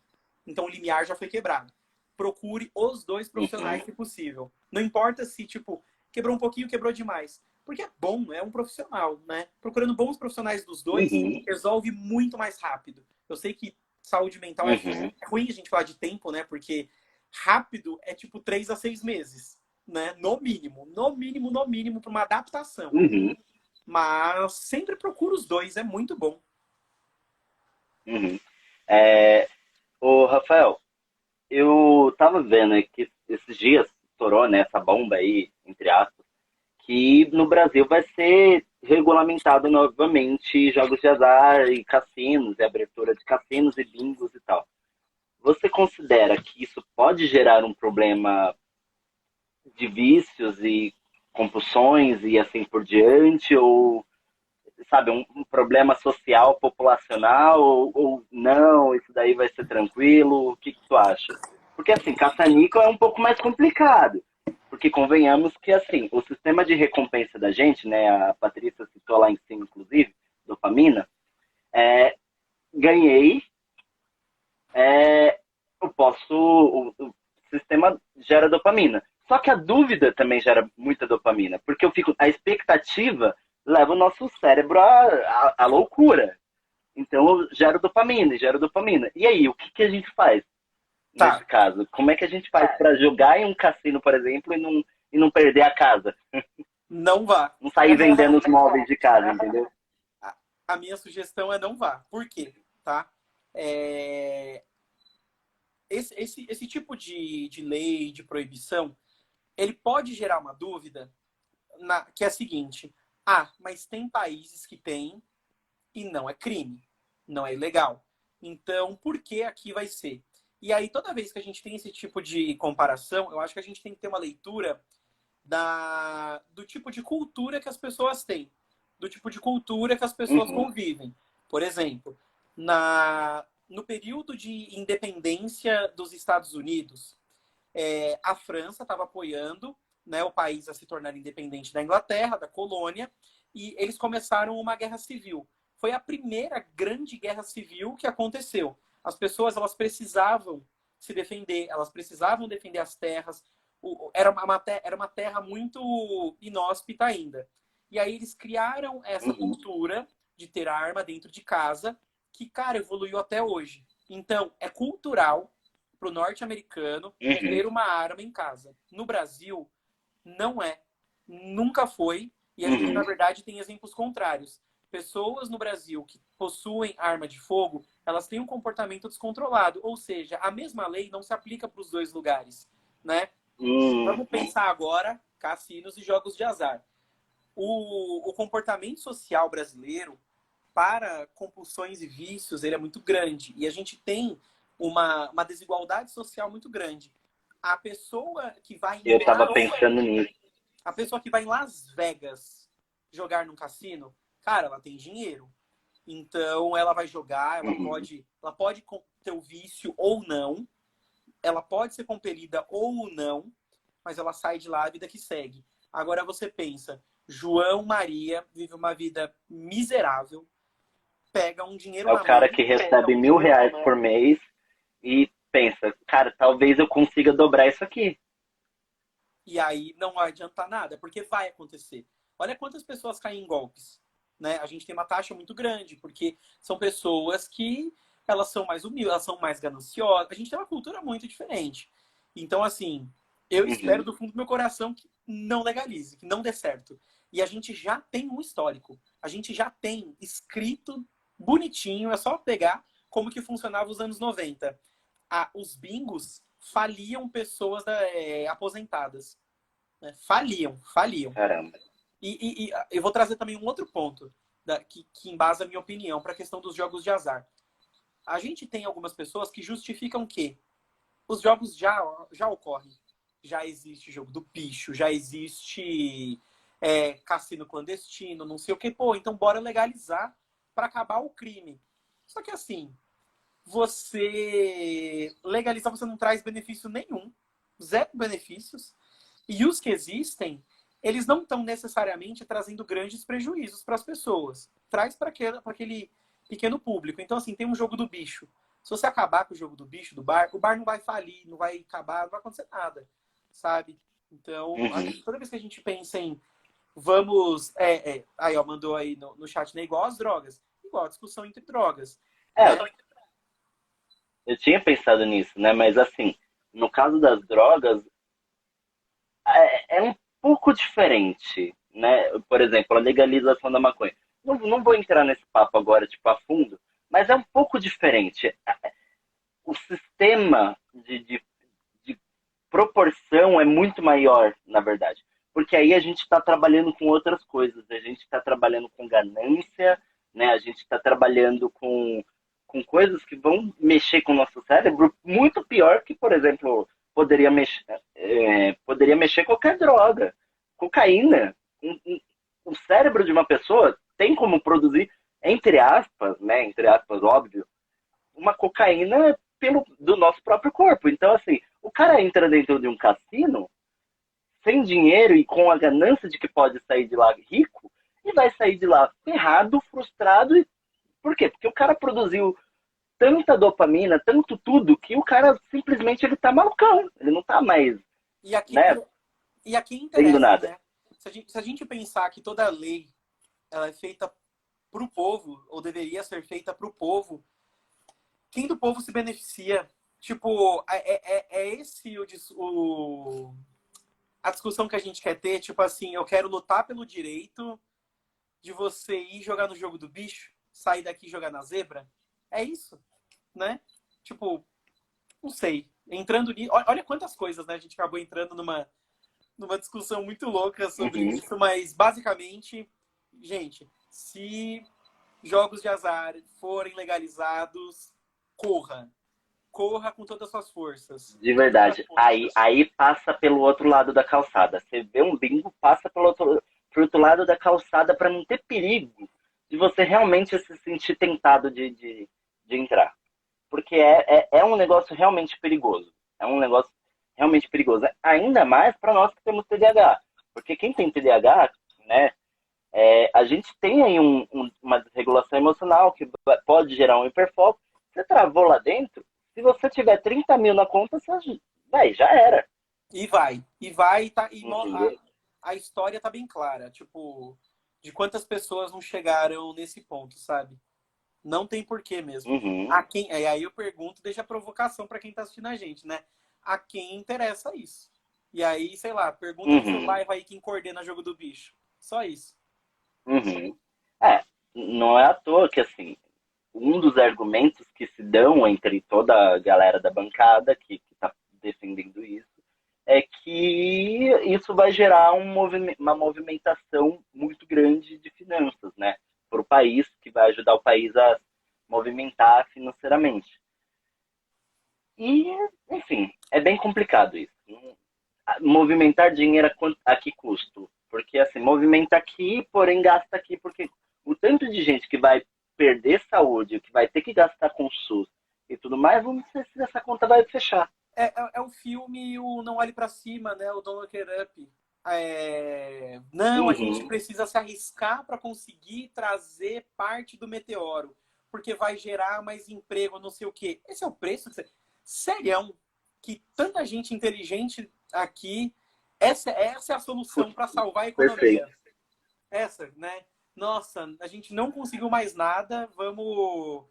[SPEAKER 2] então o limiar já foi quebrado. Procure os dois profissionais se possível. Não importa se, tipo, quebrou um pouquinho, quebrou demais. Porque é bom, é um profissional, né? Procurando bons profissionais dos dois, resolve muito mais rápido. Eu sei que saúde mental é ruim a gente falar de tempo, né? Porque Rápido é tipo 3 a 6 meses, né? No mínimo, para uma adaptação.
[SPEAKER 1] Uhum,
[SPEAKER 2] Mas sempre procura os dois, é muito bom.
[SPEAKER 1] uhum. É, ô, Rafael, eu tava vendo aí que esses dias estourou, né, essa bomba aí, entre aspas, que no Brasil vai ser regulamentado novamente jogos de azar e cassinos, e abertura de cassinos e bingos e tal. Você considera que isso pode gerar um problema de vícios e compulsões e assim por diante, ou sabe, um problema social, populacional, ou não, isso daí vai ser tranquilo? O que, que tu acha? Porque assim, caça-níquel é um pouco mais complicado. Porque convenhamos que assim, o sistema de recompensa da gente, né, a Patrícia citou lá em cima, inclusive, dopamina, é, ganhei, eu posso. O sistema gera dopamina. Só que a dúvida também gera muita dopamina, porque eu fico. A expectativa leva o nosso cérebro à loucura. Então eu gero dopamina, gero dopamina. E aí, o que, que a gente faz nesse
[SPEAKER 2] Tá,
[SPEAKER 1] caso? Como é que a gente faz para jogar em um cassino, por exemplo, e não perder a casa?
[SPEAKER 2] não vá.
[SPEAKER 1] Não sair vendendo os móveis de casa, entendeu?
[SPEAKER 2] A minha sugestão é não vá. Por quê? Tá? É, esse tipo de lei, de proibição, ele pode gerar uma dúvida que é a seguinte: ah, mas tem países que têm e não é crime, não é ilegal. Então, por que aqui vai ser? E aí, toda vez que a gente tem esse tipo de comparação, eu acho que a gente tem que ter uma leitura do tipo de cultura que as pessoas têm, do tipo de cultura que as pessoas
[SPEAKER 1] Uhum,
[SPEAKER 2] convivem. Por exemplo, no período de independência dos Estados Unidos, a França estava apoiando, né, o país a se tornar independente da Inglaterra, da colônia, e eles começaram uma guerra civil. Foi a primeira grande guerra civil que aconteceu. As pessoas elas precisavam se defender, elas precisavam defender as terras. Era uma terra muito inóspita ainda. E aí eles criaram essa
[SPEAKER 1] uhum,
[SPEAKER 2] cultura de ter arma dentro de casa, que, cara, evoluiu até hoje. Então, é cultural para o norte-americano
[SPEAKER 1] uhum,
[SPEAKER 2] ter uma arma em casa. No Brasil, não é. Nunca foi. E a gente, na
[SPEAKER 1] uhum.
[SPEAKER 2] verdade, tem exemplos contrários. Pessoas no Brasil que possuem arma de fogo, elas têm um comportamento descontrolado. Ou seja, a mesma lei não se aplica para os dois lugares, né?
[SPEAKER 1] Uhum.
[SPEAKER 2] Vamos pensar agora cassinos e jogos de azar. O comportamento social brasileiro para compulsões e vícios ele é muito grande. E a gente tem uma desigualdade social muito grande. A pessoa que vai
[SPEAKER 1] Eu
[SPEAKER 2] em
[SPEAKER 1] tava
[SPEAKER 2] Las,
[SPEAKER 1] pensando nisso.
[SPEAKER 2] a pessoa que vai em Las Vegas jogar num cassino, cara, ela tem dinheiro. Então ela vai jogar,
[SPEAKER 1] Uhum.
[SPEAKER 2] ela pode ter o vício ou não, ela pode ser compelida ou não, mas ela sai de lá a vida que segue. Agora você pensa, João Maria vive uma vida miserável, pega um dinheiro
[SPEAKER 1] É o
[SPEAKER 2] na mão
[SPEAKER 1] cara que recebe R$ 1.000 por mês e pensa, cara, talvez eu consiga dobrar isso aqui.
[SPEAKER 2] e aí não vai adiantar nada, porque vai acontecer. Olha quantas pessoas caem em golpes. Né? A gente tem uma taxa muito grande, porque são pessoas que elas são mais humildes, elas são mais gananciosas. A gente tem uma cultura muito diferente. Então, assim, eu espero
[SPEAKER 1] Uhum.
[SPEAKER 2] do fundo do meu coração que não legalize, que não dê certo. E a gente já tem um histórico. A gente já tem escrito bonitinho, é só pegar como que funcionava os anos 90. Os bingos faliam pessoas aposentadas. Né? Faliam.
[SPEAKER 1] Caramba.
[SPEAKER 2] E eu vou trazer também um outro ponto que embasa a minha opinião para a questão dos jogos de azar. A gente tem algumas pessoas que justificam que os jogos já ocorrem. Já existe jogo do bicho, já existe cassino clandestino, não sei o que. Pô, então bora legalizar para acabar o crime. Só que assim, você legalizar, você não traz benefício nenhum. Zero benefícios. E os que existem, eles não estão necessariamente trazendo grandes prejuízos para as pessoas. Traz para aquele pequeno público. Então, assim, tem um jogo do bicho. Se você acabar com o jogo do bicho do bar, o bar não vai falir, não vai acabar, não vai acontecer nada, sabe? Então, acho
[SPEAKER 1] Uhum.
[SPEAKER 2] que toda vez que a gente pensa em vamos... aí, ó, mandou aí no chat, né? Igual as drogas. Igual a discussão entre drogas,
[SPEAKER 1] É,
[SPEAKER 2] né?
[SPEAKER 1] eu tinha pensado nisso, né? Mas assim, No caso das drogas, é um pouco diferente, né? Por exemplo, a legalização da maconha. Não vou entrar nesse papo agora, tipo, a fundo, mas é um pouco diferente. O sistema de proporção é muito maior, na verdade. Porque aí a gente está trabalhando com outras coisas. A gente está trabalhando com ganância, né? A gente está trabalhando com coisas que vão mexer com o nosso cérebro muito pior que, por exemplo, poderia mexer qualquer droga. Cocaína. O cérebro de uma pessoa tem como produzir, entre aspas, né? Entre aspas, óbvio, uma cocaína do nosso próprio corpo. Então, assim, o cara entra dentro de um cassino sem dinheiro e com a ganância de que pode sair de lá rico e vai sair de lá ferrado, frustrado. Por quê? Porque o cara produziu tanta dopamina, tanto tudo, que o cara simplesmente ele tá malucão. Ele não tá mais,
[SPEAKER 2] E aqui,
[SPEAKER 1] né,
[SPEAKER 2] e aqui
[SPEAKER 1] tendo
[SPEAKER 2] interessa,
[SPEAKER 1] nada.
[SPEAKER 2] né? Se a gente pensar que toda lei ela é feita para o povo, ou deveria ser feita para o povo, quem do povo se beneficia? Tipo, é esse a discussão que a gente quer ter, tipo assim, eu quero lutar pelo direito de você ir jogar no jogo do bicho, sair daqui e jogar na zebra. É isso, né? Tipo, não sei. Entrando nisso, olha quantas coisas, né? A gente acabou entrando numa discussão muito louca sobre
[SPEAKER 1] Uhum.
[SPEAKER 2] isso, mas basicamente, gente, se jogos de azar forem legalizados, corra. Corra com todas as suas forças.
[SPEAKER 1] De
[SPEAKER 2] Com todas as
[SPEAKER 1] verdade. Aí,
[SPEAKER 2] forças.
[SPEAKER 1] aí passa pelo outro lado da calçada. Você vê um bingo, passa pro outro lado da calçada para não ter perigo de você realmente se sentir tentado de entrar. Porque é um negócio realmente perigoso. É um negócio realmente perigoso. Ainda mais para nós que temos TDAH. Porque quem tem TDAH, né, a gente tem aí uma desregulação emocional que pode gerar um hiperfoco. Você travou lá dentro, se você tiver 30 mil na conta, você, véi, já era.
[SPEAKER 2] E vai. E vai.
[SPEAKER 1] Entendeu?
[SPEAKER 2] A história tá bem clara. Tipo, de quantas pessoas não chegaram nesse ponto, sabe? Não tem porquê mesmo.
[SPEAKER 1] Uhum,
[SPEAKER 2] Aí eu pergunto, deixa a provocação para quem tá assistindo a gente, né? A quem interessa isso? E aí, sei lá, pergunta no seu
[SPEAKER 1] uhum,
[SPEAKER 2] bairro aí quem coordena jogo do bicho. Só isso.
[SPEAKER 1] uhum. É, não é à toa que, assim, um dos argumentos que se dão entre toda a galera da bancada que está defendendo isso é que isso vai gerar uma movimentação muito grande de finanças, né? Para o país, que vai ajudar o país a movimentar financeiramente. E, enfim, é bem complicado isso. Movimentar dinheiro a que custo? Porque, assim, movimenta aqui, porém gasta aqui, porque o tanto de gente que vai perder saúde, que vai ter que gastar com SUS e tudo mais, vamos ver se essa conta vai fechar.
[SPEAKER 2] É o filme o Não Olhe para Cima, né? O Don't Look It Up. Não, a gente
[SPEAKER 1] Uhum,
[SPEAKER 2] precisa se arriscar para conseguir trazer parte do meteoro, porque vai gerar mais emprego, não sei o quê. Esse é o preço que você... Serião, que tanta gente inteligente aqui, essa é a solução para salvar a economia.
[SPEAKER 1] perfeito.
[SPEAKER 2] Essa, né? Nossa, a gente não conseguiu mais nada, vamos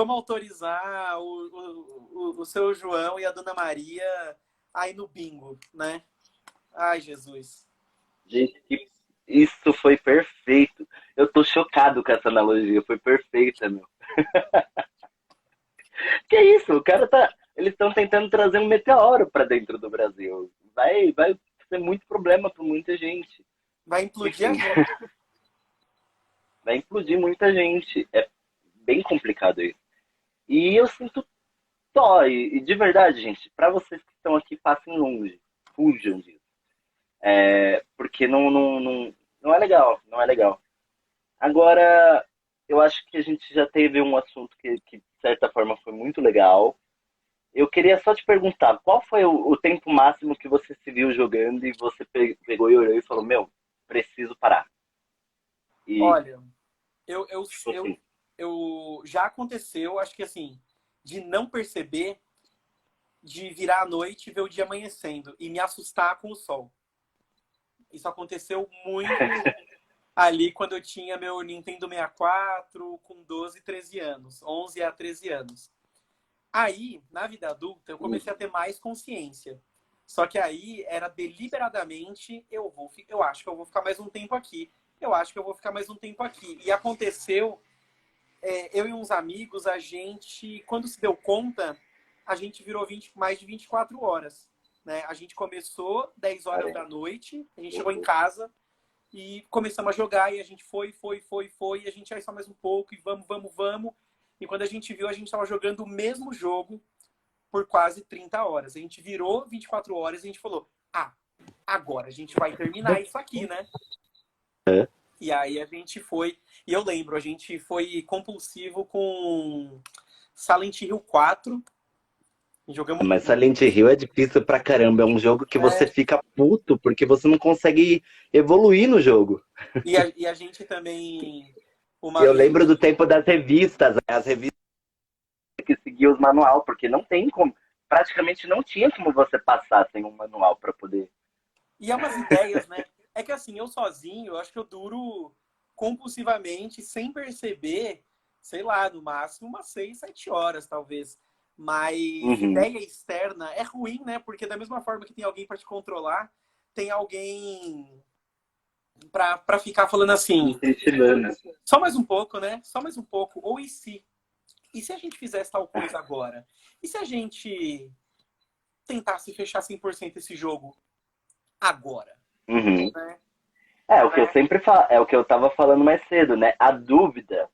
[SPEAKER 2] autorizar o seu João e a Dona Maria aí no bingo, né? Ai, Jesus.
[SPEAKER 1] Gente, isso foi perfeito. Eu tô chocado com essa analogia, foi perfeita, meu. Que é isso? O cara tá. Eles estão tentando trazer um meteoro para dentro do Brasil. Vai ser muito problema para muita gente.
[SPEAKER 2] Vai implodir a
[SPEAKER 1] Enfim,
[SPEAKER 2] gente.
[SPEAKER 1] vai implodir muita gente. É bem complicado isso. E eu sinto dó. E de verdade, gente, para vocês que estão aqui, passem longe. Fujam disso. Porque não é legal. Não é legal. Agora, eu acho que a gente já teve um assunto que de certa forma, foi muito legal. Eu queria só te perguntar, qual foi o tempo máximo que você se viu jogando e você pegou e olhou e falou, meu, preciso parar. E,
[SPEAKER 2] Olha, eu, eu,
[SPEAKER 1] tipo
[SPEAKER 2] eu,
[SPEAKER 1] assim,
[SPEAKER 2] eu já aconteceu, acho que assim, de não perceber, de virar à noite e ver o dia amanhecendo e me assustar com o sol. Isso aconteceu muito ali quando eu tinha meu Nintendo 64 com 12, 13 anos, 11 a 13 anos. Aí, na vida adulta, eu comecei a ter mais consciência. Só que aí era deliberadamente, eu acho que eu vou ficar mais um tempo aqui. Eu acho que eu vou ficar mais um tempo aqui. E aconteceu, eu e uns amigos, a gente, quando se deu conta, a gente virou mais de 24 horas. Né? A gente começou 10 horas da noite, a gente chegou em casa e começamos a jogar, e a gente foi, e a gente aí só mais um pouco, e vamos. E quando a gente viu, a gente estava jogando o mesmo jogo por quase 30 horas. A gente virou 24 horas e a gente falou, agora a gente vai terminar isso aqui, né? E aí a gente foi, e eu lembro, a gente foi compulsivo com Silent Hill 4. Jogamos.
[SPEAKER 1] Mas Silent Hill é difícil pra caramba. É um jogo que você fica puto porque você não consegue evoluir no jogo.
[SPEAKER 2] E a gente também.
[SPEAKER 1] Eu lembro do tempo das revistas, né? As revistas que seguiam os manual, porque não tem como. Praticamente não tinha como você passar sem um manual para poder.
[SPEAKER 2] E é umas ideias, né? É que assim, eu sozinho, eu acho que eu duro compulsivamente, sem perceber, sei lá, no máximo umas 6, 7 horas, talvez. Mas ideia externa é ruim, né? Porque da mesma forma que tem alguém para te controlar, tem alguém para ficar falando assim, só mais um pouco, né? Só mais um pouco. Ou e se? E se a gente fizesse tal coisa agora? E se a gente tentasse fechar 100% esse jogo agora? Né?
[SPEAKER 1] É o que eu sempre falo, é o que eu tava falando mais cedo, né? A dúvida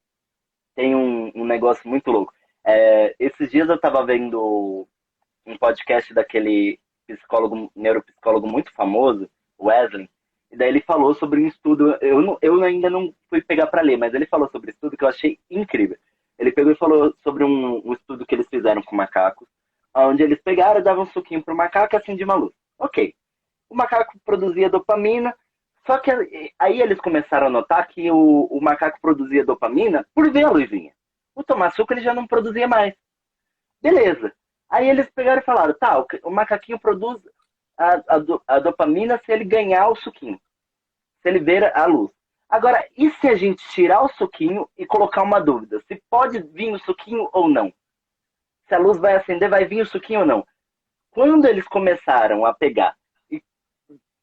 [SPEAKER 1] tem um negócio muito louco. Esses dias eu tava vendo um podcast daquele psicólogo, neuropsicólogo muito famoso, Wesley, e daí ele falou sobre um estudo, eu ainda não fui pegar para ler, mas ele falou sobre um estudo que eu achei incrível. Ele pegou e falou sobre um estudo que eles fizeram com macacos, onde eles pegaram, davam um suquinho pro macaco e acendia uma luz. Ok. O macaco produzia dopamina, só que aí eles começaram a notar que o macaco produzia dopamina por ver a luzinha. O tomar suco ele já não produzia mais. Beleza. Aí eles pegaram e falaram, tá, o macaquinho produz a dopamina se ele ganhar o suquinho. Se ele ver a luz. Agora, e se a gente tirar o suquinho e colocar uma dúvida? Se pode vir o suquinho ou não? Se a luz vai acender, vai vir o suquinho ou não? Quando eles começaram a pegar e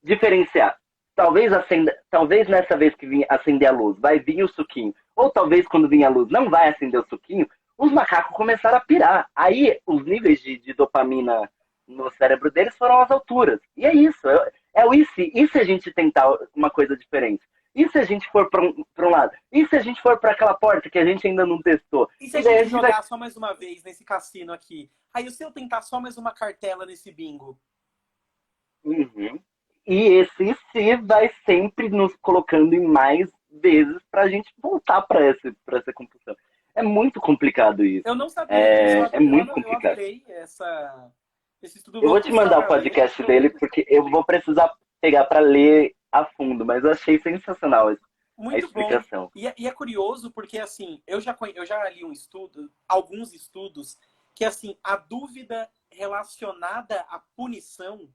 [SPEAKER 1] diferenciar, talvez nessa vez que vinha acender a luz, vai vir o suquinho, ou talvez quando vinha a luz não vai acender o suquinho, os macacos começaram a pirar. Aí os níveis de dopamina no cérebro deles foram às alturas. E é isso, é o e se a gente tentar uma coisa diferente? E se a gente for para um lado? E se a gente for para aquela porta que a gente ainda não testou?
[SPEAKER 2] E se a gente jogar só mais uma vez nesse cassino aqui? Aí se eu tentar só mais uma cartela nesse bingo?
[SPEAKER 1] E esse se vai sempre nos colocando em mais vezes para a gente voltar para essa compulsão. É muito complicado isso.
[SPEAKER 2] Eu não sabia disso.
[SPEAKER 1] É muito complicado.
[SPEAKER 2] Eu adorei esse estudo.
[SPEAKER 1] Eu vou te mandar o podcast dele, porque eu vou precisar pegar para ler a fundo, mas eu achei sensacional a explicação.
[SPEAKER 2] Bom. E é curioso porque, assim, eu já li alguns estudos, que, assim, a dúvida relacionada à punição,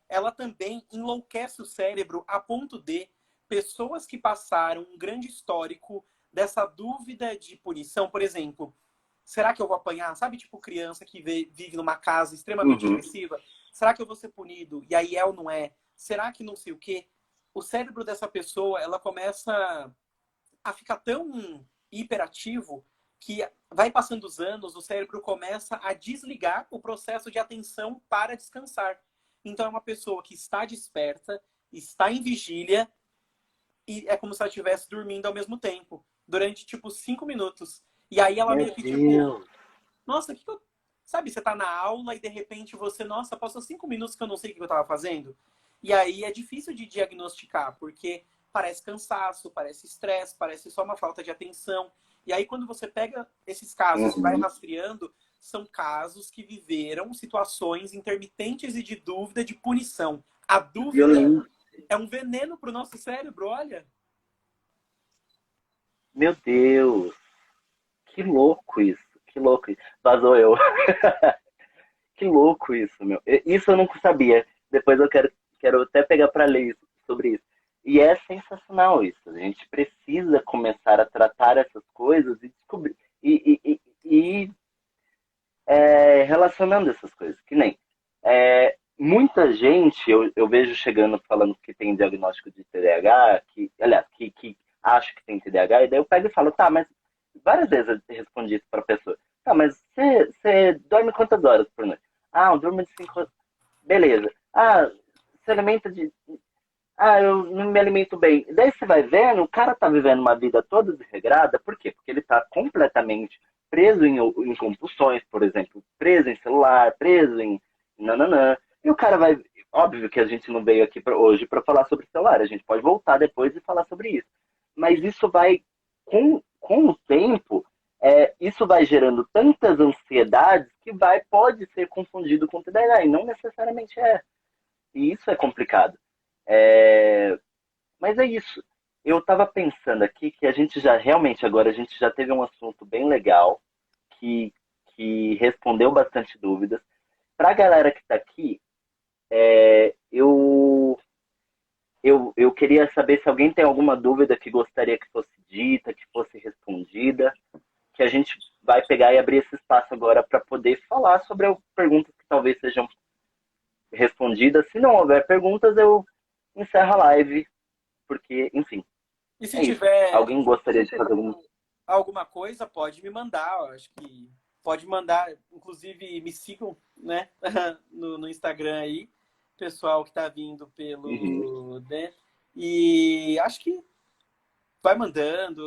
[SPEAKER 2] ela também enlouquece o cérebro a ponto de pessoas que passaram um grande histórico dessa dúvida de punição, por exemplo, será que eu vou apanhar? Sabe, tipo, criança que vive numa casa extremamente agressiva? Será que eu vou ser punido? E aí é ou não é? Será que não sei o quê? O cérebro dessa pessoa, ela começa a ficar tão hiperativo que vai passando os anos, o cérebro começa a desligar o processo de atenção para descansar. Então é uma pessoa que está desperta, está em vigília e é como se ela estivesse dormindo ao mesmo tempo, durante tipo 5 minutos. E aí ela meio que tipo, nossa, que eu... Sabe, você tá na aula e de repente você, nossa, passou 5 minutos que eu não sei o que eu tava fazendo. E aí é difícil de diagnosticar, porque parece cansaço, parece estresse, parece só uma falta de atenção. E aí quando você pega esses casos e vai rastreando, são casos que viveram situações intermitentes e de dúvida, de punição. A dúvida é um veneno para o nosso cérebro, olha.
[SPEAKER 1] Meu Deus. Que louco isso. Que louco isso. Vazou eu. Que louco isso, meu. Isso eu não sabia. Depois eu quero até pegar para ler sobre isso. E é sensacional isso. A gente precisa começar a tratar essas coisas e descobrir. relacionando essas coisas. Que nem muita gente, eu vejo chegando falando que tem diagnóstico de TDAH, aliás, que acha que tem TDAH, e daí eu pego e falo, tá, mas várias vezes eu respondi isso pra pessoa. Tá, mas você dorme quantas horas por noite? Ah, eu durmo de 5 horas. Beleza. Ah, se alimenta de. Ah, eu não me alimento bem. Daí você vai vendo, o cara tá vivendo uma vida toda desregrada, por quê? Porque ele tá completamente preso em compulsões, por exemplo, preso em celular, preso em nananã. E o cara vai. Óbvio que a gente não veio aqui hoje para falar sobre celular, a gente pode voltar depois e falar sobre isso. Mas isso vai, com o tempo, isso vai gerando tantas ansiedades que pode ser confundido com TDAH, e não necessariamente é. E isso é complicado. É, mas é isso. Eu estava pensando aqui que a gente já realmente agora a gente já teve um assunto bem legal que, que respondeu bastante dúvidas. Para a galera que está aqui, eu queria saber se alguém tem alguma dúvida que gostaria que fosse dita, que fosse respondida, que a gente vai pegar e abrir esse espaço agora para poder falar sobre perguntas que talvez sejam respondidas. Se não houver perguntas, eu encerro a live, porque, enfim,
[SPEAKER 2] E se
[SPEAKER 1] é isso.
[SPEAKER 2] tiver
[SPEAKER 1] Alguém gostaria de fazer
[SPEAKER 2] alguma coisa, pode me mandar. Eu acho que pode mandar. Inclusive, me sigam, né? no Instagram aí. Pessoal que está vindo
[SPEAKER 1] Uhum.
[SPEAKER 2] pelo. Né? E acho que vai mandando.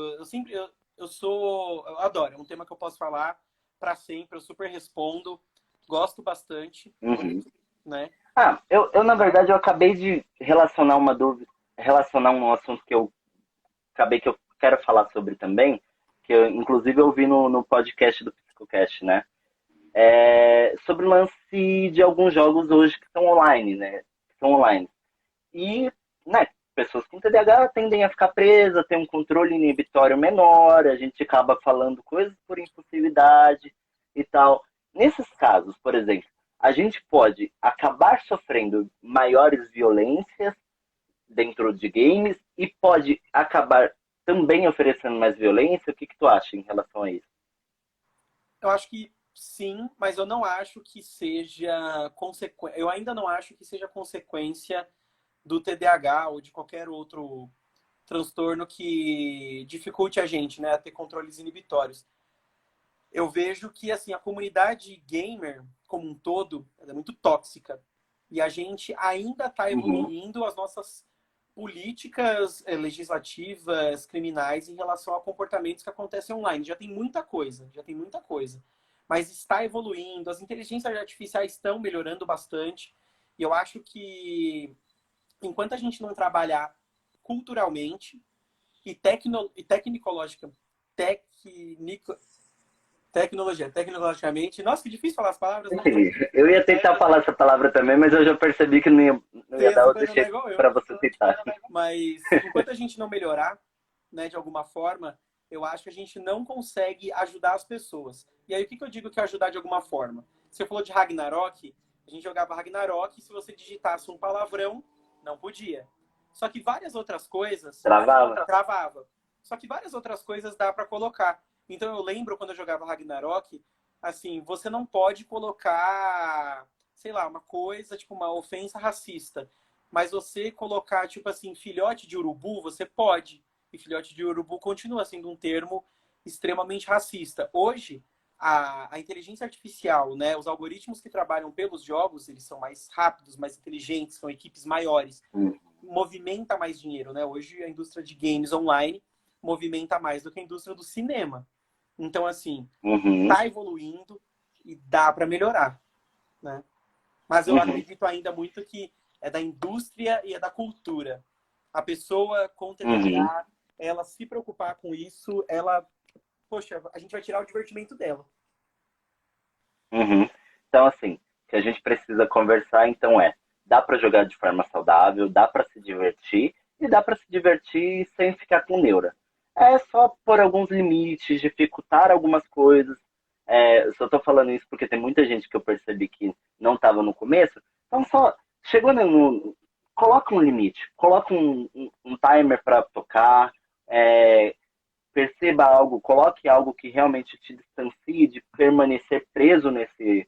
[SPEAKER 2] Eu adoro. É um tema que eu posso falar para sempre. Eu super respondo. Gosto bastante,
[SPEAKER 1] Uhum.
[SPEAKER 2] né?
[SPEAKER 1] Ah, na verdade, eu acabei de relacionar uma dúvida, relacionar um assunto que eu quero falar sobre também, que inclusive eu vi no podcast do Psicocast, né? Sobre o lance de alguns jogos hoje que são online, né? Que são online. E, né, pessoas com TDAH tendem a ficar presas, tem um controle inibitório menor, a gente acaba falando coisas por impulsividade e tal. Nesses casos, por exemplo, a gente pode acabar sofrendo maiores violências dentro de games e pode acabar também oferecendo mais violência. O que tu acha em relação a isso?
[SPEAKER 2] Eu acho que sim, mas eu não acho que seja consequência. Eu ainda não acho que seja consequência do TDAH ou de qualquer outro transtorno que dificulte a gente, né, a ter controles inibitórios. Eu vejo que assim a comunidade gamer como um todo é muito tóxica e a gente ainda está
[SPEAKER 1] Uhum,
[SPEAKER 2] evoluindo as nossas políticas legislativas, criminais em relação a comportamentos que acontecem online. Já tem muita coisa, já tem muita coisa. Mas está evoluindo, as inteligências artificiais estão melhorando bastante. E eu acho que enquanto a gente não trabalhar culturalmente e, tecnicológica, tecnico, tecnologicamente. Nossa, que difícil falar as palavras, né?
[SPEAKER 1] enfim, eu ia tentar falar essa palavra também, mas eu já percebi que não ia dar outro
[SPEAKER 2] Não é
[SPEAKER 1] jeito
[SPEAKER 2] igual eu.
[SPEAKER 1] para você citar.
[SPEAKER 2] Mas enquanto a gente não melhorar, né, de alguma forma, eu acho que a gente não consegue ajudar as pessoas. E aí, o que eu digo que é ajudar de alguma forma? Você falou de Ragnarok, a gente jogava Ragnarok e se você digitasse um palavrão, não podia. Só que várias outras coisas
[SPEAKER 1] Travava?
[SPEAKER 2] travava. Só que várias outras coisas dá para colocar. Então eu lembro quando eu jogava Ragnarok, assim, você não pode colocar, sei lá, uma coisa, tipo uma ofensa racista. Mas você colocar, tipo assim, filhote de urubu, você pode. E filhote de urubu continua sendo um termo extremamente racista. Hoje, a inteligência artificial, né, os algoritmos que trabalham pelos jogos, eles são mais rápidos, mais inteligentes, são equipes maiores,
[SPEAKER 1] Hum.
[SPEAKER 2] movimenta mais dinheiro, né? Hoje a indústria de games online movimenta mais do que a indústria do cinema. Então, assim,
[SPEAKER 1] Uhum,
[SPEAKER 2] tá evoluindo e dá para melhorar, né? Mas eu
[SPEAKER 1] uhum,
[SPEAKER 2] acredito ainda muito que é da indústria e é da cultura. A pessoa com
[SPEAKER 1] uhum,
[SPEAKER 2] TDAH, ela se preocupar com isso, ela, poxa, a gente vai tirar o divertimento dela.
[SPEAKER 1] uhum. Então, assim, o que a gente precisa conversar, então, dá para jogar de forma saudável, dá para se divertir, e dá para se divertir sem ficar com neura. É só pôr alguns limites, dificultar algumas coisas. Eu só tô falando isso porque tem muita gente que eu percebi que não estava no começo. Então, só chegou coloca um limite, coloca um timer para tocar, é, perceba algo, coloque algo que realmente te distancie de permanecer preso nesse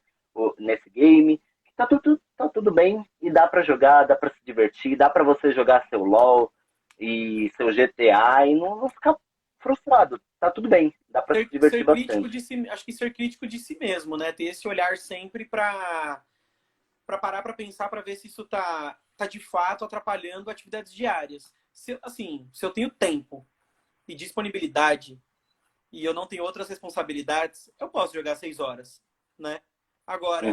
[SPEAKER 1] game. Tá tudo bem e dá pra jogar, dá pra se divertir, dá pra você jogar seu LoL e seu GTA e não ficar frustrado. Tá tudo bem, dá pra se divertir bastante.
[SPEAKER 2] Acho que ser crítico de si mesmo, né? Ter esse olhar sempre para parar para pensar, para ver se isso tá de fato atrapalhando atividades diárias. Se eu tenho tempo e disponibilidade e eu não tenho outras responsabilidades, eu posso jogar 6 horas, né? Agora,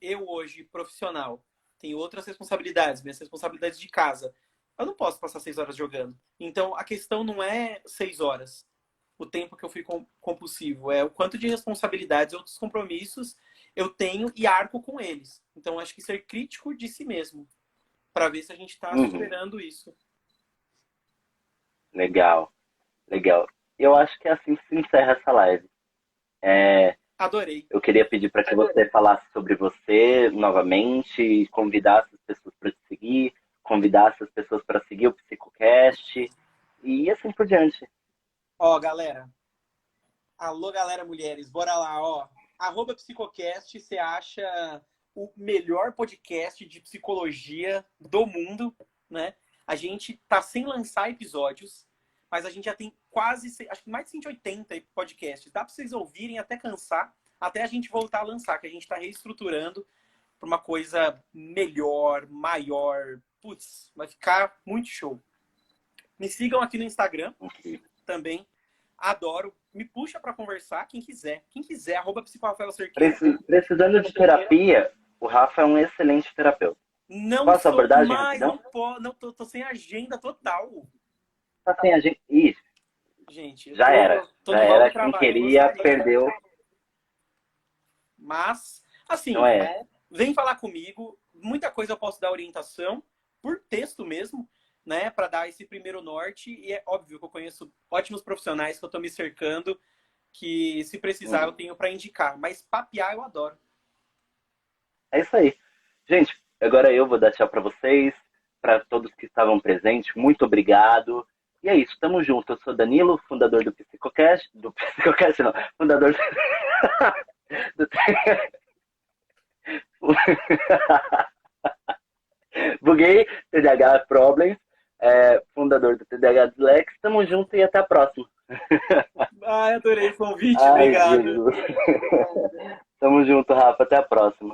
[SPEAKER 2] eu hoje, profissional, tenho outras responsabilidades, minhas responsabilidades de casa. Eu não posso passar 6 horas jogando. Então, a questão não é 6 horas, o tempo que eu fui compulsivo. É o quanto de responsabilidades, outros compromissos eu tenho e arco com eles. Então, acho que ser crítico de si mesmo, para ver se a gente está superando isso.
[SPEAKER 1] Legal, legal. Eu acho que assim se encerra essa live.
[SPEAKER 2] Adorei.
[SPEAKER 1] Eu queria pedir para que você falasse sobre você novamente, convidasse as pessoas para te seguir, convidasse as pessoas para seguir o Psicocast e assim por diante.
[SPEAKER 2] Ó, galera. Alô, galera, mulheres. Bora lá, ó. @Psicocast, você acha o melhor podcast de psicologia do mundo, né? A gente tá sem lançar episódios, mas a gente já tem quase, acho que mais de 180 podcasts. Dá para vocês ouvirem até cansar, até a gente voltar a lançar, que a gente está reestruturando para uma coisa melhor, maior. Putz, vai ficar muito show. Me sigam aqui no Instagram também. Adoro. Me puxa para conversar, quem quiser. Quem quiser, @psicorafaelcerqueira.
[SPEAKER 1] Precisando de terapia, o Rafa é um excelente terapeuta.
[SPEAKER 2] Não
[SPEAKER 1] Posso
[SPEAKER 2] sou
[SPEAKER 1] abordagem,
[SPEAKER 2] mais,
[SPEAKER 1] rapidão?
[SPEAKER 2] não tô sem agenda total.
[SPEAKER 1] Tá sem a gente. Ih,
[SPEAKER 2] Gente,
[SPEAKER 1] já era.
[SPEAKER 2] Tô
[SPEAKER 1] Já
[SPEAKER 2] no
[SPEAKER 1] era.
[SPEAKER 2] trabalho,
[SPEAKER 1] Quem queria, perdeu.
[SPEAKER 2] Mas, assim,
[SPEAKER 1] Não é.
[SPEAKER 2] Vem falar comigo. Muita coisa eu posso dar orientação, por texto mesmo, né? Para dar esse primeiro norte. E é óbvio que eu conheço ótimos profissionais que eu tô me cercando, que se precisar eu tenho para indicar. Mas papear eu adoro.
[SPEAKER 1] É isso aí. Gente, agora eu vou dar tchau para vocês, para todos que estavam presentes. Muito obrigado. E é isso, tamo junto. Eu sou Danilo, fundador do Psicocast. Do Psicocast, não. Fundador do... Buguei, TDAH Problems. Fundador do TDAH Dislex. Tamo junto e até a próxima.
[SPEAKER 2] Adorei o convite. Obrigado.
[SPEAKER 1] Jesus. Tamo junto, Rafa. Até a próxima.